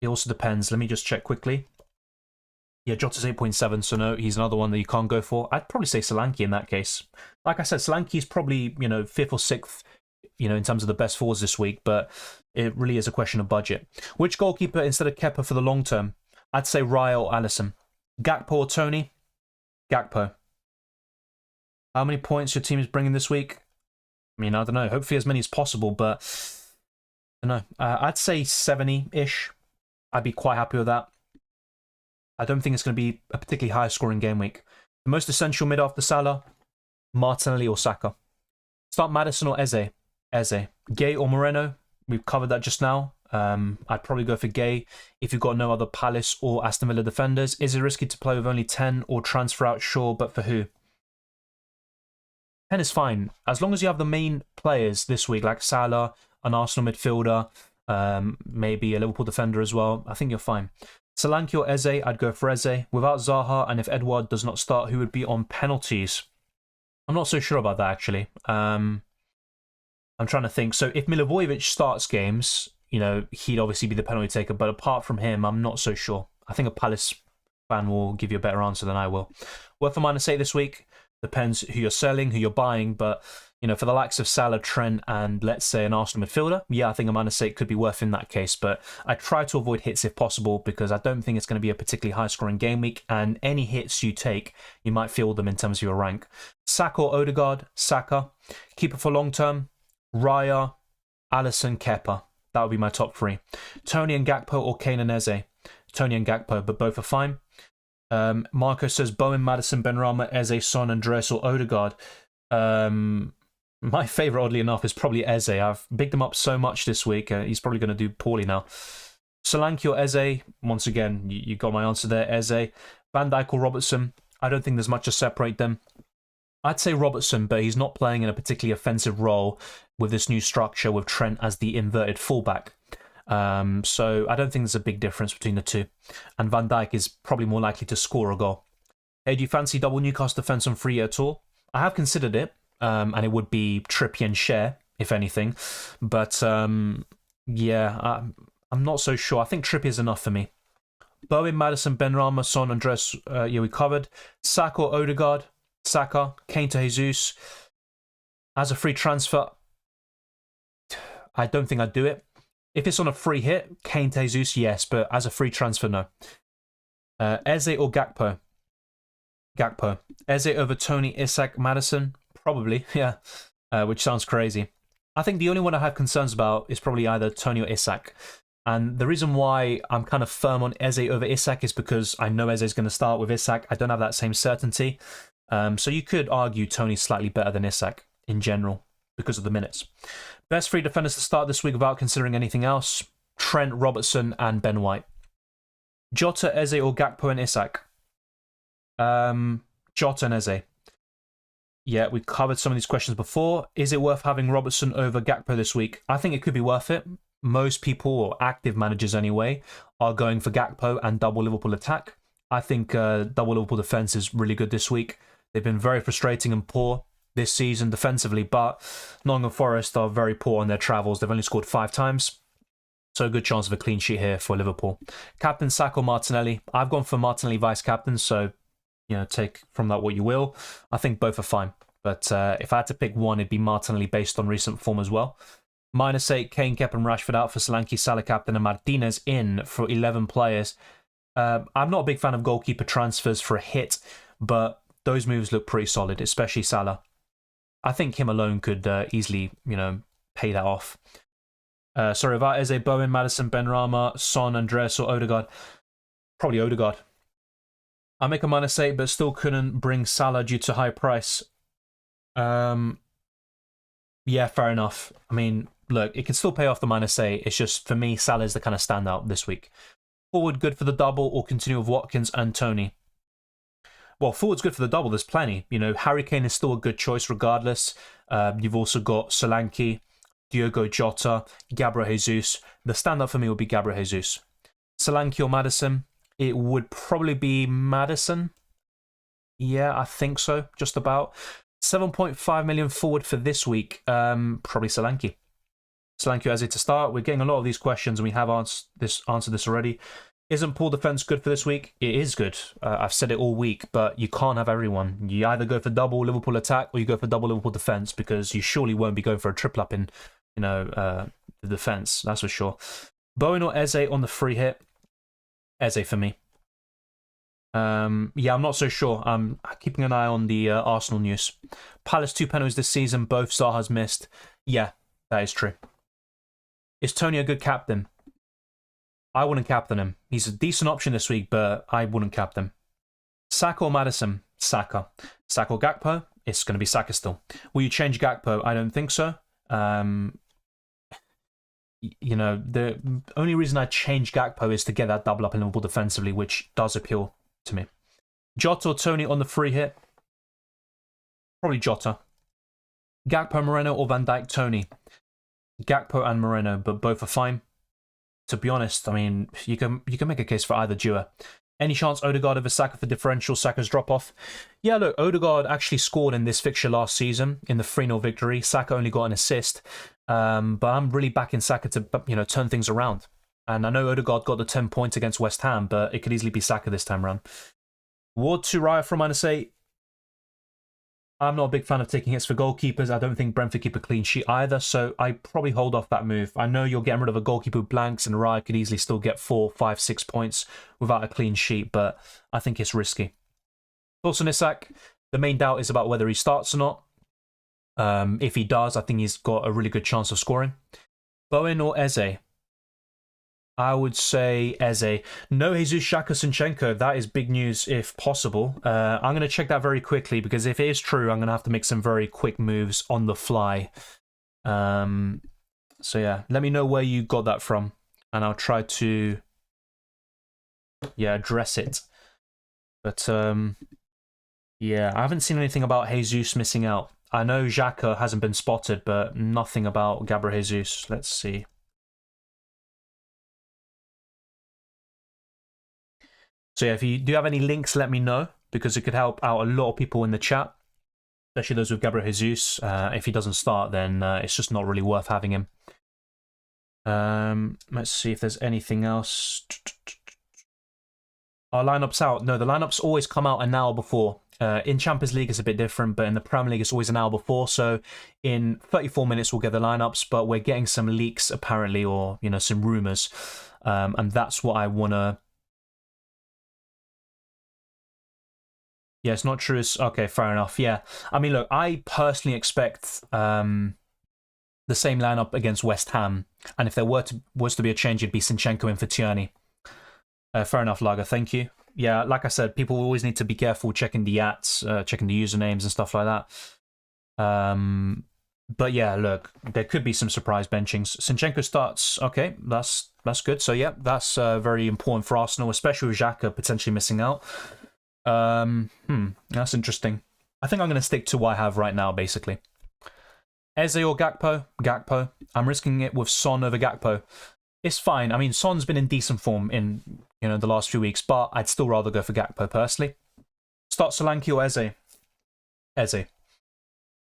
it also depends. Let me just check quickly. Yeah, Jota's 8.7, so no, he's another one that you can't go for. I'd probably say Solanke in that case. Like I said, Solanke is probably, 5th or 6th, in terms of the best forwards this week, but it really is a question of budget. Which goalkeeper instead of Kepa for the long term? I'd say Raya or Alisson. Gakpo or Tony? Gakpo. How many points your team is bringing this week? I mean, I don't know. Hopefully as many as possible, but I don't know. I'd say 70-ish. I'd be quite happy with that. I don't think it's going to be a particularly high-scoring game week. The most essential mid after Salah, Martinelli or Saka. Start Maddison or Eze. Eze. Gay or Moreno. We've covered that just now. I'd probably go for Gay if you've got no other Palace or Aston Villa defenders. Is it risky to play with only 10 or transfer out? Sure, but for who? 10 is fine. As long as you have the main players this week, like Salah, an Arsenal midfielder, maybe a Liverpool defender as well, I think you're fine. Solanke or Eze, I'd go for Eze. Without Zaha, and if Edouard does not start, who would be on penalties? I'm not so sure about that, actually. I'm trying to think. So if Milivojevic starts games, you know, he'd obviously be the penalty taker. But apart from him, I'm not so sure. I think a Palace fan will give you a better answer than I will. Worth a -8 this week. Depends who you're selling, who you're buying. But, you know, for the likes of Salah, Trent, and let's say an Arsenal midfielder, yeah, I think a -8 could be worth in that case. But I try to avoid hits if possible because I don't think it's going to be a particularly high-scoring game week. And any hits you take, you might feel them in terms of your rank. Saka or Odegaard? Saka. Keeper for long-term? Raya, Alisson, Kepa. That would be my top 3. Tony and Gakpo or Kane and Eze? Tony and Gakpo, but both are fine. Marco says Bowen, Maddison, Benrahma, Eze, Son, Andres or Odegaard. My favourite, oddly enough, is probably Eze. I've bigged him up so much this week. He's probably going to do poorly now. Solanke or Eze? Once again, you got my answer there, Eze. Van Dijk or Robertson? I don't think there's much to separate them. I'd say Robertson, but he's not playing in a particularly offensive role with this new structure with Trent as the inverted fullback. So I don't think there's a big difference between the two. And Van Dijk is probably more likely to score a goal. Hey, do you fancy double Newcastle defence on free at all? I have considered it, and it would be Trippier and Schär, if anything. But yeah, I'm not so sure. I think Trippier is enough for me. Bowen, Maddison, Benrahma, Son, Andres, yeah, we covered. Saka or Odegaard? Saka, Kane to Jesus. As a free transfer, I don't think I'd do it. If it's on a free hit, Kane to Jesus, yes, but as a free transfer, no. Eze or Gakpo? Gakpo. Eze over Tony, Isak, Maddison? Probably, yeah, which sounds crazy. I think the only one I have concerns about is probably either Tony or Isak. And the reason why I'm kind of firm on Eze over Isak is because I know Eze is going to start with Isak. I don't have that same certainty. So you could argue Tony's slightly better than Isak in general because of the minutes. Best 3 defenders to start this week without considering anything else: Trent, Robertson, and Ben White. Jota, Eze, or Gakpo and Isak? Jota and Eze. Yeah, we covered some of these questions before. Is it worth having Robertson over Gakpo this week? I think it could be worth it. Most people, or active managers anyway, are going for Gakpo and double Liverpool attack. I think double Liverpool defence is really good this week. They've been very frustrating and poor this season defensively, but Nottingham Forest are very poor on their travels. They've only scored 5 times. So a good chance of a clean sheet here for Liverpool. Captain Saka or Martinelli? I've gone for Martinelli vice-captain, so you know, take from that what you will. I think both are fine. But if I had to pick one, it'd be Martinelli based on recent form as well. -8, Kane, Kepa and Rashford out for Solanke, Salah captain, and Martinez in for 11 players. I'm not a big fan of goalkeeper transfers for a hit, but those moves look pretty solid, especially Salah. I think him alone could easily, you know, pay that off. Sorry, about Eze, Bowen, Maddison, Benrahma, Son, Andres, or Odegaard. Probably Odegaard. I make a -8, but still couldn't bring Salah due to high price. Yeah, fair enough. I mean, look, it can still pay off the -8. It's just, for me, Salah is the kind of standout this week. Forward good for the double or continue with Watkins and Tony? Well, forward's good for the double. There's plenty. You know, Harry Kane is still a good choice regardless. You've also got Solanke, Diogo Jota, Gabriel Jesus. The standout for me would be Gabriel Jesus. Solanke or Maddison? It would probably be Maddison. Yeah, I think so. Just about. 7.5 million forward for this week. Probably Solanke. Solanke as it to start. We're getting a lot of these questions and we have answered this already. Isn't pool defense good for this week? It is good. I've said it all week, but you can't have everyone. You either go for double Liverpool attack or you go for double Liverpool defense, because you surely won't be going for a triple up in, you know, the defense. That's for sure. Bowen or Eze on the free hit? Eze for me. Yeah, I'm not so sure. I'm keeping an eye on the Arsenal news. Palace 2 penalties this season, both Zaha's missed. Yeah, that is true. Is Tony a good captain? I wouldn't captain him. He's a decent option this week, but I wouldn't captain him. Saka or Maddison? Saka. Saka or Gakpo? It's going to be Saka still. Will you change Gakpo? I don't think so. You know, the only reason I change Gakpo is to get that double up in Liverpool defensively, which does appeal to me. Jota or Tony on the free hit? Probably Jota. Gakpo, Moreno or Van Dijk, Tony? Gakpo and Moreno, but both are fine. to be honest, I mean, you can make a case for either duo. Any chance Odegaard over Saka for differential, Saka's drop-off? Yeah, look, Odegaard actually scored in this fixture last season in the 3-0 victory. Saka only got an assist. But I'm really backing Saka to, turn things around. And I know Odegaard got the 10 points against West Ham, but it could easily be Saka this time around. Ward to Raya from -8. I'm not a big fan of taking hits for goalkeepers. I don't think Brentford keep a clean sheet either, so I probably hold off that move. I know you're getting rid of a goalkeeper who blanks, and Raya could easily still get 4, 5, 6 points without a clean sheet, but I think it's risky. Also, Isak, the main doubt is about whether he starts or not. If he does, I think he's got a really good chance of scoring. Bowen or Eze? I would say Eze. No Jesus, Xhaka, Zinchenko. That is big news if possible. I'm going to check that very quickly because if it is true, I'm going to have to make some very quick moves on the fly. So yeah, let me know where you got that from and I'll try to address it. But yeah, I haven't seen anything about Jesus missing out. I know Xhaka hasn't been spotted, but nothing about Gabriel Jesus. Let's see. So yeah, if you do have any links, let me know, because it could help out a lot of people in the chat, especially those with Gabriel Jesus. If he doesn't start, then it's just not really worth having him. Let's see if there's anything else. Our lineup's out. No, the lineup's always come out an hour before. In Champions League, it's a bit different, but in the Premier League, it's always an hour before. So in 34 minutes, we'll get the lineups, but we're getting some leaks, apparently, or, some rumours. And that's what I want to... Yeah, it's not true. Okay, fair enough. Yeah. I mean, look, I personally expect the same lineup against West Ham. And if there was to be a change, it'd be Zinchenko in for Tierney. Fair enough, Lager. Thank you. Yeah, like I said, people always need to be careful checking the checking the usernames and stuff like that. But yeah, look, there could be some surprise benchings. Zinchenko starts. Okay, that's good. So yeah, that's very important for Arsenal, especially with Xhaka potentially missing out. That's interesting. I think I'm going to stick to what I have right now, basically. Eze or Gakpo? Gakpo. I'm risking it with Son over Gakpo. It's fine. I mean, Son's been in decent form in the last few weeks, but I'd still rather go for Gakpo personally. Start Solanke or Eze? Eze.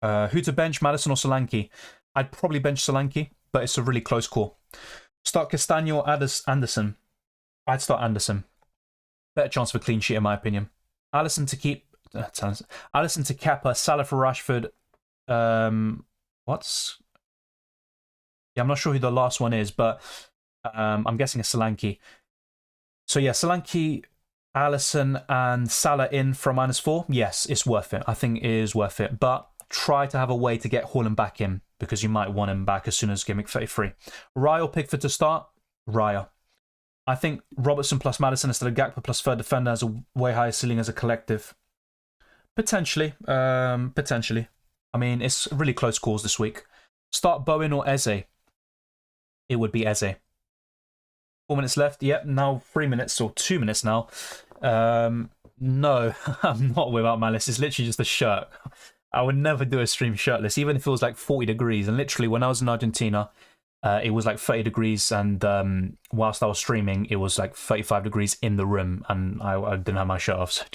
Who to bench, Maddison or Solanke? I'd probably bench Solanke, but it's a really close call. Start Castagno or Anderson? I'd start Anderson. Better chance for clean sheet, in my opinion. Alisson to keep. Alisson to Kepa, Salah for Rashford. What's? Yeah, I'm not sure who the last one is, but I'm guessing it's Solanke. So yeah, Solanke, Alisson, and Salah in from -4. Yes, it's worth it. I think it is worth it. But try to have a way to get Haaland back in, because you might want him back as soon as Game Week 33. Raya or Pickford to start? Raya. I think Robertson plus Maddison instead of Gakpo plus third defender has a way higher ceiling as a collective. Potentially. Potentially. I mean, it's really close calls this week. Start Bowen or Eze? It would be Eze. 4 minutes left. Yep, now 3 minutes or 2 minutes now. No, I'm not without malice. It's literally just a shirt. I would never do a stream shirtless, even if it was like 40 degrees. And literally, when I was in Argentina, it was like 30 degrees, and whilst I was streaming, it was like 35 degrees in the room, and I didn't have my shirt off. So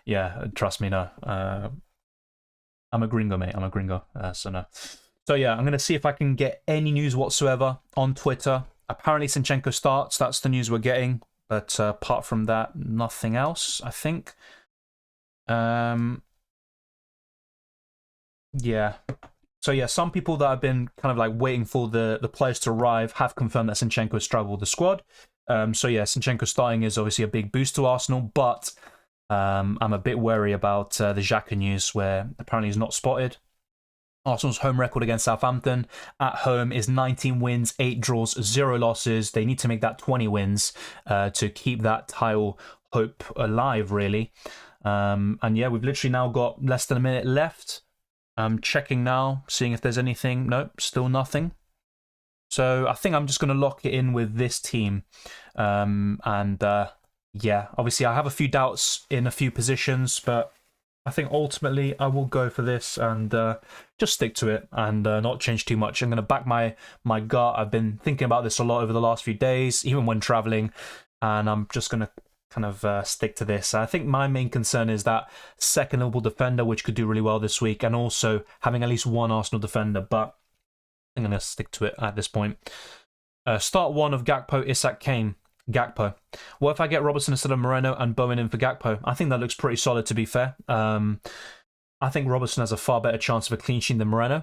yeah, trust me, no. I'm a gringo, mate. I'm a gringo, so no. So yeah, I'm going to see if I can get any news whatsoever on Twitter. Apparently Zinchenko starts. That's the news we're getting. But apart from that, nothing else, I think. Yeah. So yeah, some people that have been kind of like waiting for the players to arrive have confirmed that Zinchenko has struggled with the squad. So yeah, Zinchenko starting is obviously a big boost to Arsenal, but I'm a bit wary about the Xhaka news, where apparently he's not spotted. Arsenal's home record against Southampton at home is 19 wins, 8 draws, 0 losses. They need to make that 20 wins to keep that title hope alive, really. And yeah, we've literally now got less than a minute left. I'm checking now, seeing if there's anything. Nope, still nothing. So I think I'm just going to lock it in with this team. Yeah, obviously I have a few doubts in a few positions, but I think ultimately I will go for this and just stick to it and not change too much. I'm going to back my gut. I've been thinking about this a lot over the last few days, even when traveling, and I'm just going to kind of stick to this. I think my main concern is that second Liverpool defender, which could do really well this week, and also having at least one Arsenal defender, but I'm going to stick to it at this point. Start one of Gakpo, Isak, Kane. Gakpo. What if I get Robertson instead of Moreno and Bowen in for Gakpo? I think that looks pretty solid, to be fair. I think Robertson has a far better chance of a clean sheet than Moreno,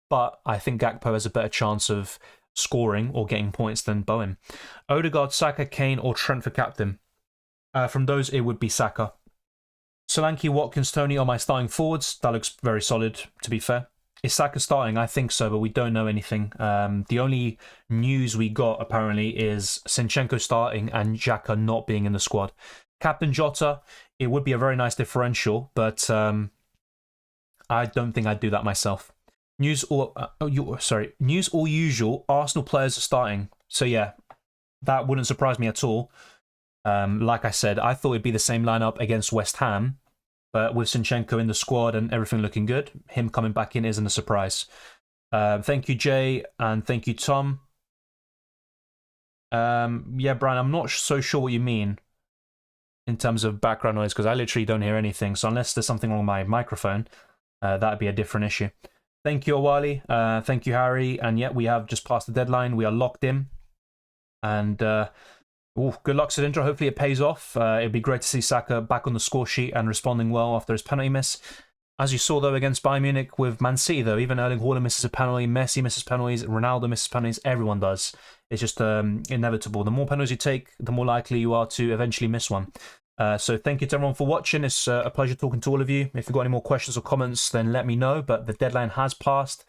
but I think Gakpo has a better chance of scoring or getting points than Bowen. Odegaard, Saka, Kane, or Trent for captain. From those, it would be Saka. Solanke, Watkins, Tony are my starting forwards. That looks very solid, to be fair. Is Saka starting? I think so, but we don't know anything. The only news we got, apparently, is Zinchenko starting and Xhaka not being in the squad. Captain Jota, it would be a very nice differential, but I don't think I'd do that myself. News or usual, Arsenal players are starting. So yeah, that wouldn't surprise me at all. Like I said, I thought it'd be the same lineup against West Ham, but with Zinchenko in the squad and everything looking good, him coming back in isn't a surprise. Thank you, Jay, and thank you, Tom. Yeah, Brian, I'm not so sure what you mean in terms of background noise, because I literally don't hear anything. So unless there's something wrong with my microphone, that'd be a different issue. Thank you, Awali. Thank you, Harry. And yeah, we have just passed the deadline. We are locked in. And good luck, Sidindra. Hopefully it pays off. It'd be great to see Saka back on the score sheet and responding well after his penalty miss. As you saw, though, against Bayern Munich with Man City, though, even Erling Haaland misses a penalty, Messi misses penalties, Ronaldo misses penalties, everyone does. It's just inevitable. The more penalties you take, the more likely you are to eventually miss one. So thank you to everyone for watching. It's a pleasure talking to all of you. If you've got any more questions or comments, then let me know. But the deadline has passed.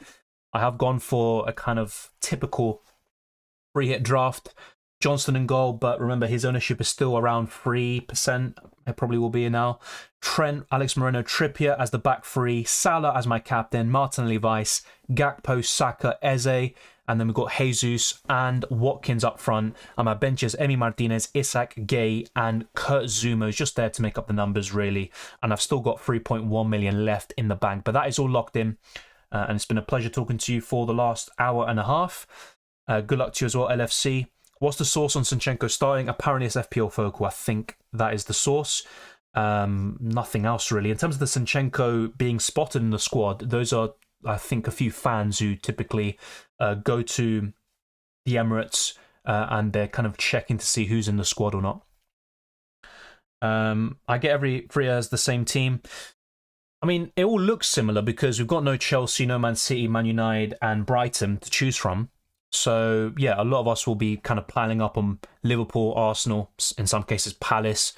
I have gone for a kind of typical free hit draft. Johnston in goal, but remember his ownership is still around 3%. It probably will be now. Trent, Alex Moreno, Trippier as the back three, Salah as my captain, Martinelli vice, Gakpo, Saka, Eze, and then we've got Jesus and Watkins up front. And my bench is Emi Martinez, Isak, Gay, and Kurt Zuma is just there to make up the numbers, really. And I've still got 3.1 million left in the bank, but that is all locked in. And it's been a pleasure talking to you for the last hour and a half. Good luck to you as well, LFC. What's the source on Zinchenko starting? Apparently it's FPL Focal. I think that is the source. Nothing else really. In terms of the Zinchenko being spotted in the squad, those are, I think, a few fans who typically go to the Emirates and they're kind of checking to see who's in the squad or not. I get every 3 years the same team. I mean, it all looks similar because we've got no Chelsea, no Man City, Man United and Brighton to choose from. So, yeah, a lot of us will be kind of piling up on Liverpool, Arsenal, in some cases Palace.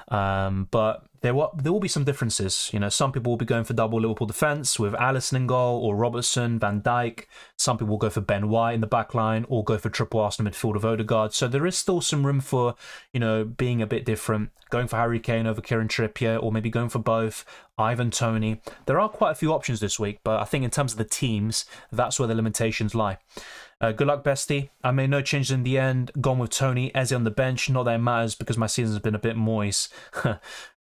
But there will be some differences. You know, some people will be going for double Liverpool defence with Alisson in goal or Robertson, Van Dijk. Some people will go for Ben White in the back line or go for triple Arsenal midfield of Odegaard. So there is still some room for, you know, being a bit different. Going for Harry Kane over Kieran Trippier or maybe going for both. Ivan Toney. There are quite a few options this week, but I think in terms of the teams, that's where the limitations lie. Good luck, bestie. I made no changes in the end. Gone with Tony, Eze on the bench. Not that it matters because my season's been a bit moist.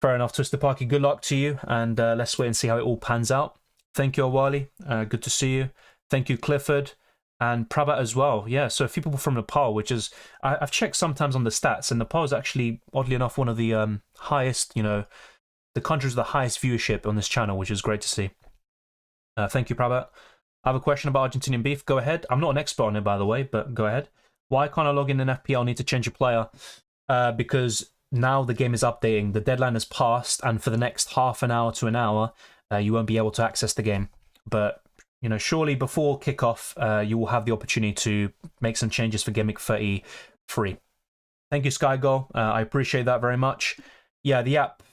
Fair enough, Twisted Parky. Good luck to you, and let's wait and see how it all pans out. Thank you, Awali. Good to see you. Thank you, Clifford. And Prabhat as well. Yeah, so a few people from Nepal, which is... I've checked sometimes on the stats, and Nepal is actually, oddly enough, one of the highest, you know, the countries with the highest viewership on this channel, which is great to see. Thank you, Prabhat. I have a question about Argentinian beef. Go ahead. I'm not an expert on it, by the way, but go ahead. Why can't I log in FPL? I need to change a player. Because now the game is updating. The deadline has passed, and for the next half an hour to an hour, you won't be able to access the game. But, you know, surely before kickoff, you will have the opportunity to make some changes for Game Week 33. Thank you, SkyGo. I appreciate that very much. Yeah, the app...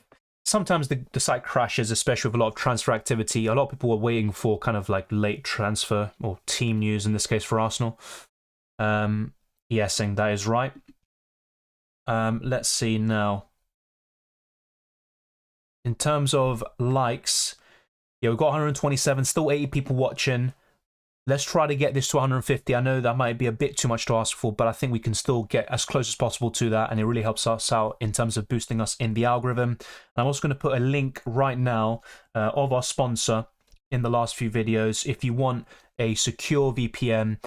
Sometimes the site crashes, especially with a lot of transfer activity. A lot of people were waiting for kind of like late transfer or team news, in this case for Arsenal. Yeah, saying that is right. Let's see now. In terms of likes, yeah, we've got 127, still 80 people watching. Let's try to get this to 150. I know that might be a bit too much to ask for, but I think we can still get as close as possible to that, and it really helps us out in terms of boosting us in the algorithm. And I'm also going to put a link right now of our sponsor in the last few videos. If you want a secure VPN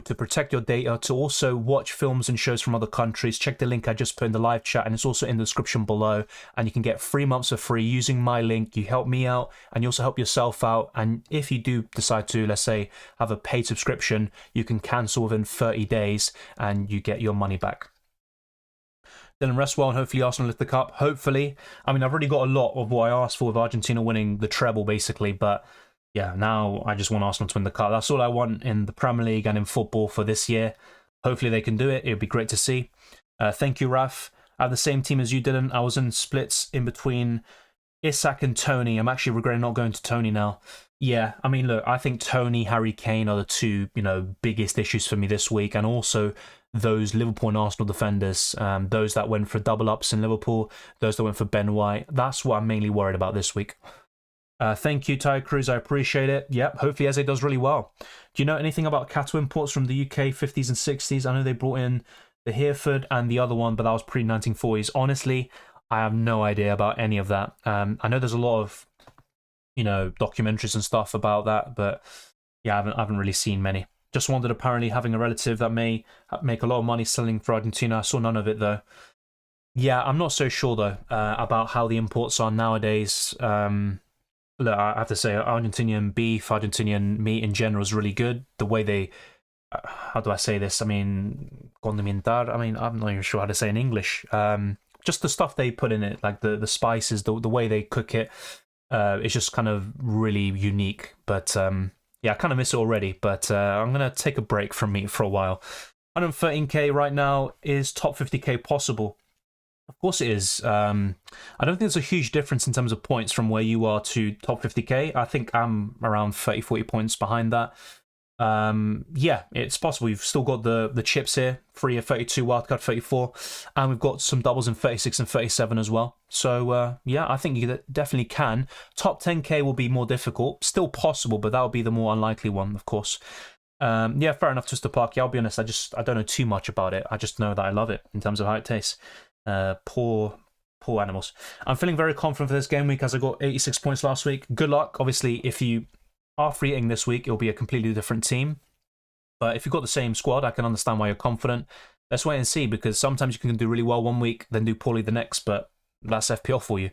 to protect your data, to also watch films and shows from other countries, check the link I just put in the live chat, and it's also in the description below, and you can get 3 months for free using my link. You help me out and you also help yourself out, and if you do decide to, let's say, have a paid subscription, you can cancel within 30 days and you get your money back. Then rest well, and hopefully Arsenal lift the cup. Hopefully. I mean, I've already got a lot of what I asked for with Argentina winning the treble basically, but yeah, now I just want Arsenal to win the cup. That's all I want in the Premier League and in football for this year. Hopefully they can do it. It would be great to see. Thank you, Raf. I have the same team as you, Dylan. I was in splits in between Isak and Tony. I'm actually regretting not going to Tony now. Yeah, I mean, look, I think Tony, Harry Kane are the two, biggest issues for me this week, and also those Liverpool and Arsenal defenders, those that went for double ups in Liverpool, those that went for Ben White. That's what I'm mainly worried about this week. Thank you, Ty Cruz. I appreciate it. Yep, hopefully Eze does really well. Do you know anything about cattle imports from the UK 50s and 60s? I know they brought in the Hereford and the other one, but that was pre-1940s. Honestly, I have no idea about any of that. I know there's a lot of, documentaries and stuff about that, but yeah, I haven't really seen many. Just wondered, apparently having a relative that may make a lot of money selling for Argentina. I saw none of it though. Yeah, I'm not so sure though about how the imports are nowadays. Look, I have to say, Argentinian beef, Argentinian meat in general is really good. The way they, how do I say this? I mean, condimentar. I mean, I'm not even sure how to say in English. Just the stuff they put in it, like the spices, the way they cook it. It's just kind of really unique. But yeah, I kind of miss it already. But I'm going to take a break from meat for a while. 113k right now. Is top 50k possible? Of course it is. I don't think there's a huge difference in terms of points from where you are to top 50k. I think I'm around 30-40 points behind that. Yeah, it's possible. We've still got the chips here, free of 32, wildcard 34, and we've got some doubles in 36 and 37 as well. So yeah, I think you definitely can. Top 10k will be more difficult. Still possible, but that would be the more unlikely one, of course. Yeah, fair enough, Twister Parky. I'll be honest, I don't know too much about it. I just know that I love it in terms of how it tastes. Poor animals. I'm feeling very confident for this game week as I got 86 points last week. Good luck. Obviously, if you are free hitting this week, it'll be a completely different team. But if you've got the same squad, I can understand why you're confident. Let's wait and see, because sometimes you can do really well one week, then do poorly the next, but that's FPL for you.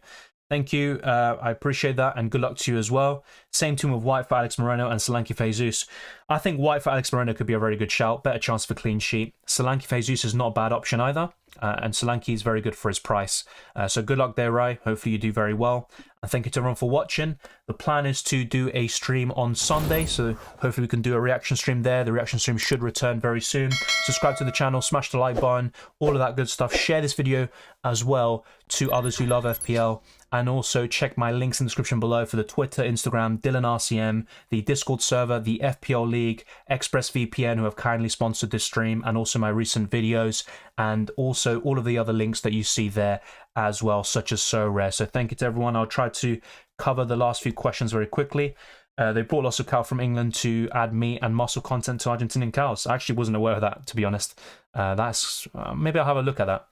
Thank you. I appreciate that, and good luck to you as well. Same team with White for Alex Moreno and Solanke for Jesus. I think White for Alex Moreno could be a very good shout. Better chance for clean sheet. Solanke for Jesus is not a bad option either. And Solanke is very good for his price. So good luck there, Rai. Hopefully you do very well. And thank you to everyone for watching. The plan is to do a stream on Sunday, so hopefully we can do a reaction stream there. The reaction stream should return very soon. Subscribe to the channel, smash the like button, all of that good stuff. Share this video as well to others who love FPL. And also check my links in the description below for the Twitter, Instagram, DylanRCM, the Discord server, the FPL League, ExpressVPN, who have kindly sponsored this stream, and also my recent videos, and also all of the other links that you see there as well, such as So Rare. So thank you to everyone. I'll try to cover the last few questions very quickly. They brought lots of cow from England to add meat and muscle content to Argentinian cows. I actually wasn't aware of that, to be honest. Maybe I'll have a look at that.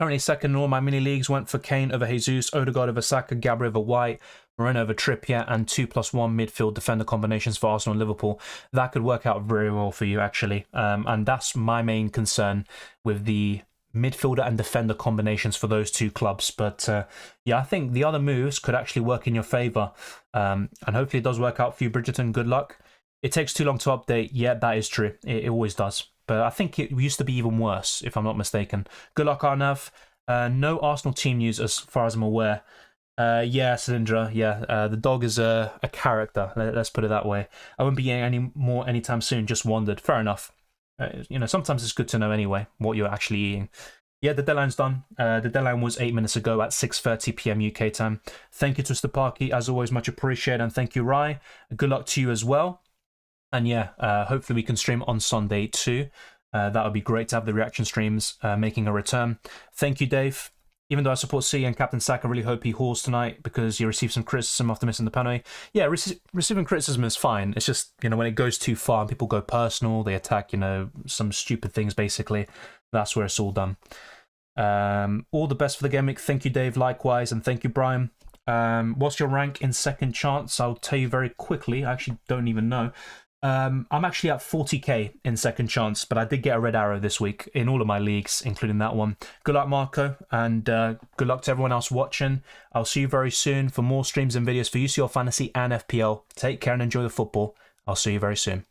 Currently second in all my mini leagues went for Kane over Jesus, Odegaard over Saka, Gabriel over White, Moreno over Trippier, and 2+1 midfield defender combinations for Arsenal and Liverpool. That could work out very well for you, actually. And that's my main concern with the midfielder and defender combinations for those two clubs. But yeah, I think the other moves could actually work in your favour. And hopefully it does work out for you, Bridgerton. Good luck. It takes too long to update. Yeah, that is true. It always does. But I think it used to be even worse, if I'm not mistaken. Good luck, Arnav. No Arsenal team news as far as I'm aware. Yeah, Cylindra, yeah. The dog is a character, let's put it that way. I won't be getting any more anytime soon, just wondered. Fair enough. Sometimes it's good to know anyway what you're actually eating. Yeah, the deadline's done. The deadline was 8 minutes ago at 6:30 p.m. UK time. Thank you, Twister Parky. As always, much appreciated. And thank you, Rai. Good luck to you as well. And yeah, hopefully we can stream on Sunday too. That would be great to have the reaction streams making a return. Thank you, Dave. Even though I support C and Captain Sack, I really hope he hauls tonight because he received some criticism after missing the penalty. Yeah, receiving criticism is fine. It's just, you know, when it goes too far and people go personal, they attack, you know, some stupid things, basically. That's where it's all done. All the best for the game week. Thank you, Dave, likewise. And thank you, Brian. What's your rank in second chance? I'll tell you very quickly. I actually don't even know. I'm actually at 40k in second chance, but I did get a red arrow this week in all of my leagues, including that one. Good luck, Marco, and good luck to everyone else watching. I'll see you very soon for more streams and videos for UCL Fantasy and FPL. Take care and enjoy the football. I'll see you very soon.